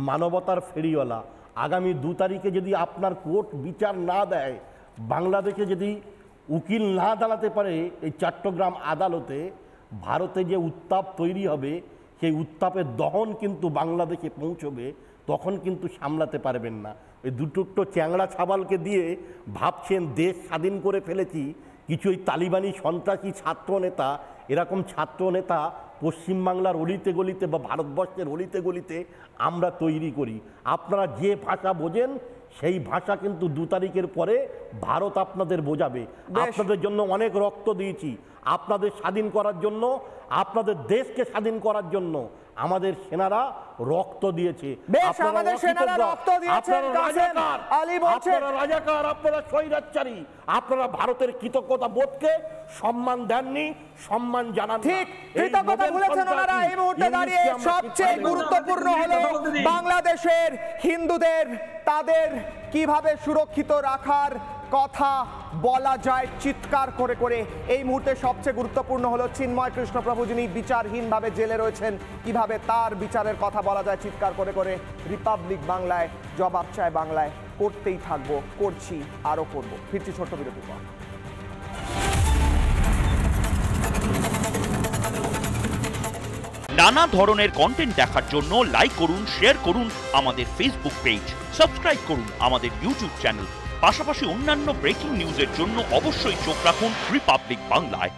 মানবতার ফেরিওয়ালা। আগামী 2 তারিখে যদি আপনার কোর্ট বিচার না দেয়, বাংলাদেশে যদি উকিল না দাঁড়াতে পারে এই চট্টগ্রাম আদালতে, ভারতে যে উত্তাপ তৈরি হবে, সেই উত্তাপের দহন কিন্তু বাংলাদেশে পৌঁছবে, তখন কিন্তু সামলাতে পারবেন না। ওই দুটো চ্যাংড়া ছাবালকে দিয়ে ভাবছেন দেশ স্বাধীন করে ফেলেছি। কিছু ওই তালিবানি সন্ত্রাসী ছাত্রনেতা, এরকম ছাত্রনেতা পশ্চিমবাংলার অলিতে গলিতে বা ভারতবর্ষের অলিতে গলিতে আমরা তৈরি করি। আপনারা যে ভাষা বোঝেন সেই ভাষা কিন্তু 2 তারিখের পরে ভারত আপনাদের বোঝাবে। আপনাদের জন্য অনেক রক্ত দিয়েছি, আপনাদের স্বাধীন করার জন্য, আপনাদের দেশকে স্বাধীন করার জন্য আমাদের সেনারা রক্ত দিয়েছে। আমাদের সেনারা রক্ত দিয়েছেন, কাসেম আলী বলছেন আপনারা রাজাকার, আপনারা স্বৈরাচারী, আপনারা ভারতের কৃতজ্ঞতা বোধকে সম্মান দেননি, সম্মান জানান। ঠিক, কৃতজ্ঞতা ভুলেছেন ওনারা। এই মুহূর্তে দাঁড়িয়ে সবচেয়ে গুরুত্বপূর্ণ হলো বাংলাদেশের হিন্দুদের তাদের কিভাবে সুরক্ষিত রাখার কথা বলা যায় চিৎকার করে করে। এই মুহূর্তে সবচেয়ে গুরুত্বপূর্ণ হলো চিন্ময় কৃষ্ণ প্রভু, যিনি বিচারহীনভাবে জেলে রয়েছেন, কিভাবে তার বিচারের কথা বলা যায় চিৎকার করে করে। রিপাবলিক বাংলায় জবাব চায় বাংলায়, করতেই থাকবো, করছি, আরও করব। ফিরছি ছোট্ট বিরতির পর। নানা ধরনের কন্টেন্ট দেখার জন্য লাইক করুন, শেয়ার করুন আমাদের ফেসবুক পেজ, সাবস্ক্রাইব করুন আমাদের ইউটিউব চ্যানেল। পাশাপাশি অন্যান্য ব্রেকিং নিউজের জন্য অবশ্যই চোখ রাখুন রিপাবলিক বাংলায়।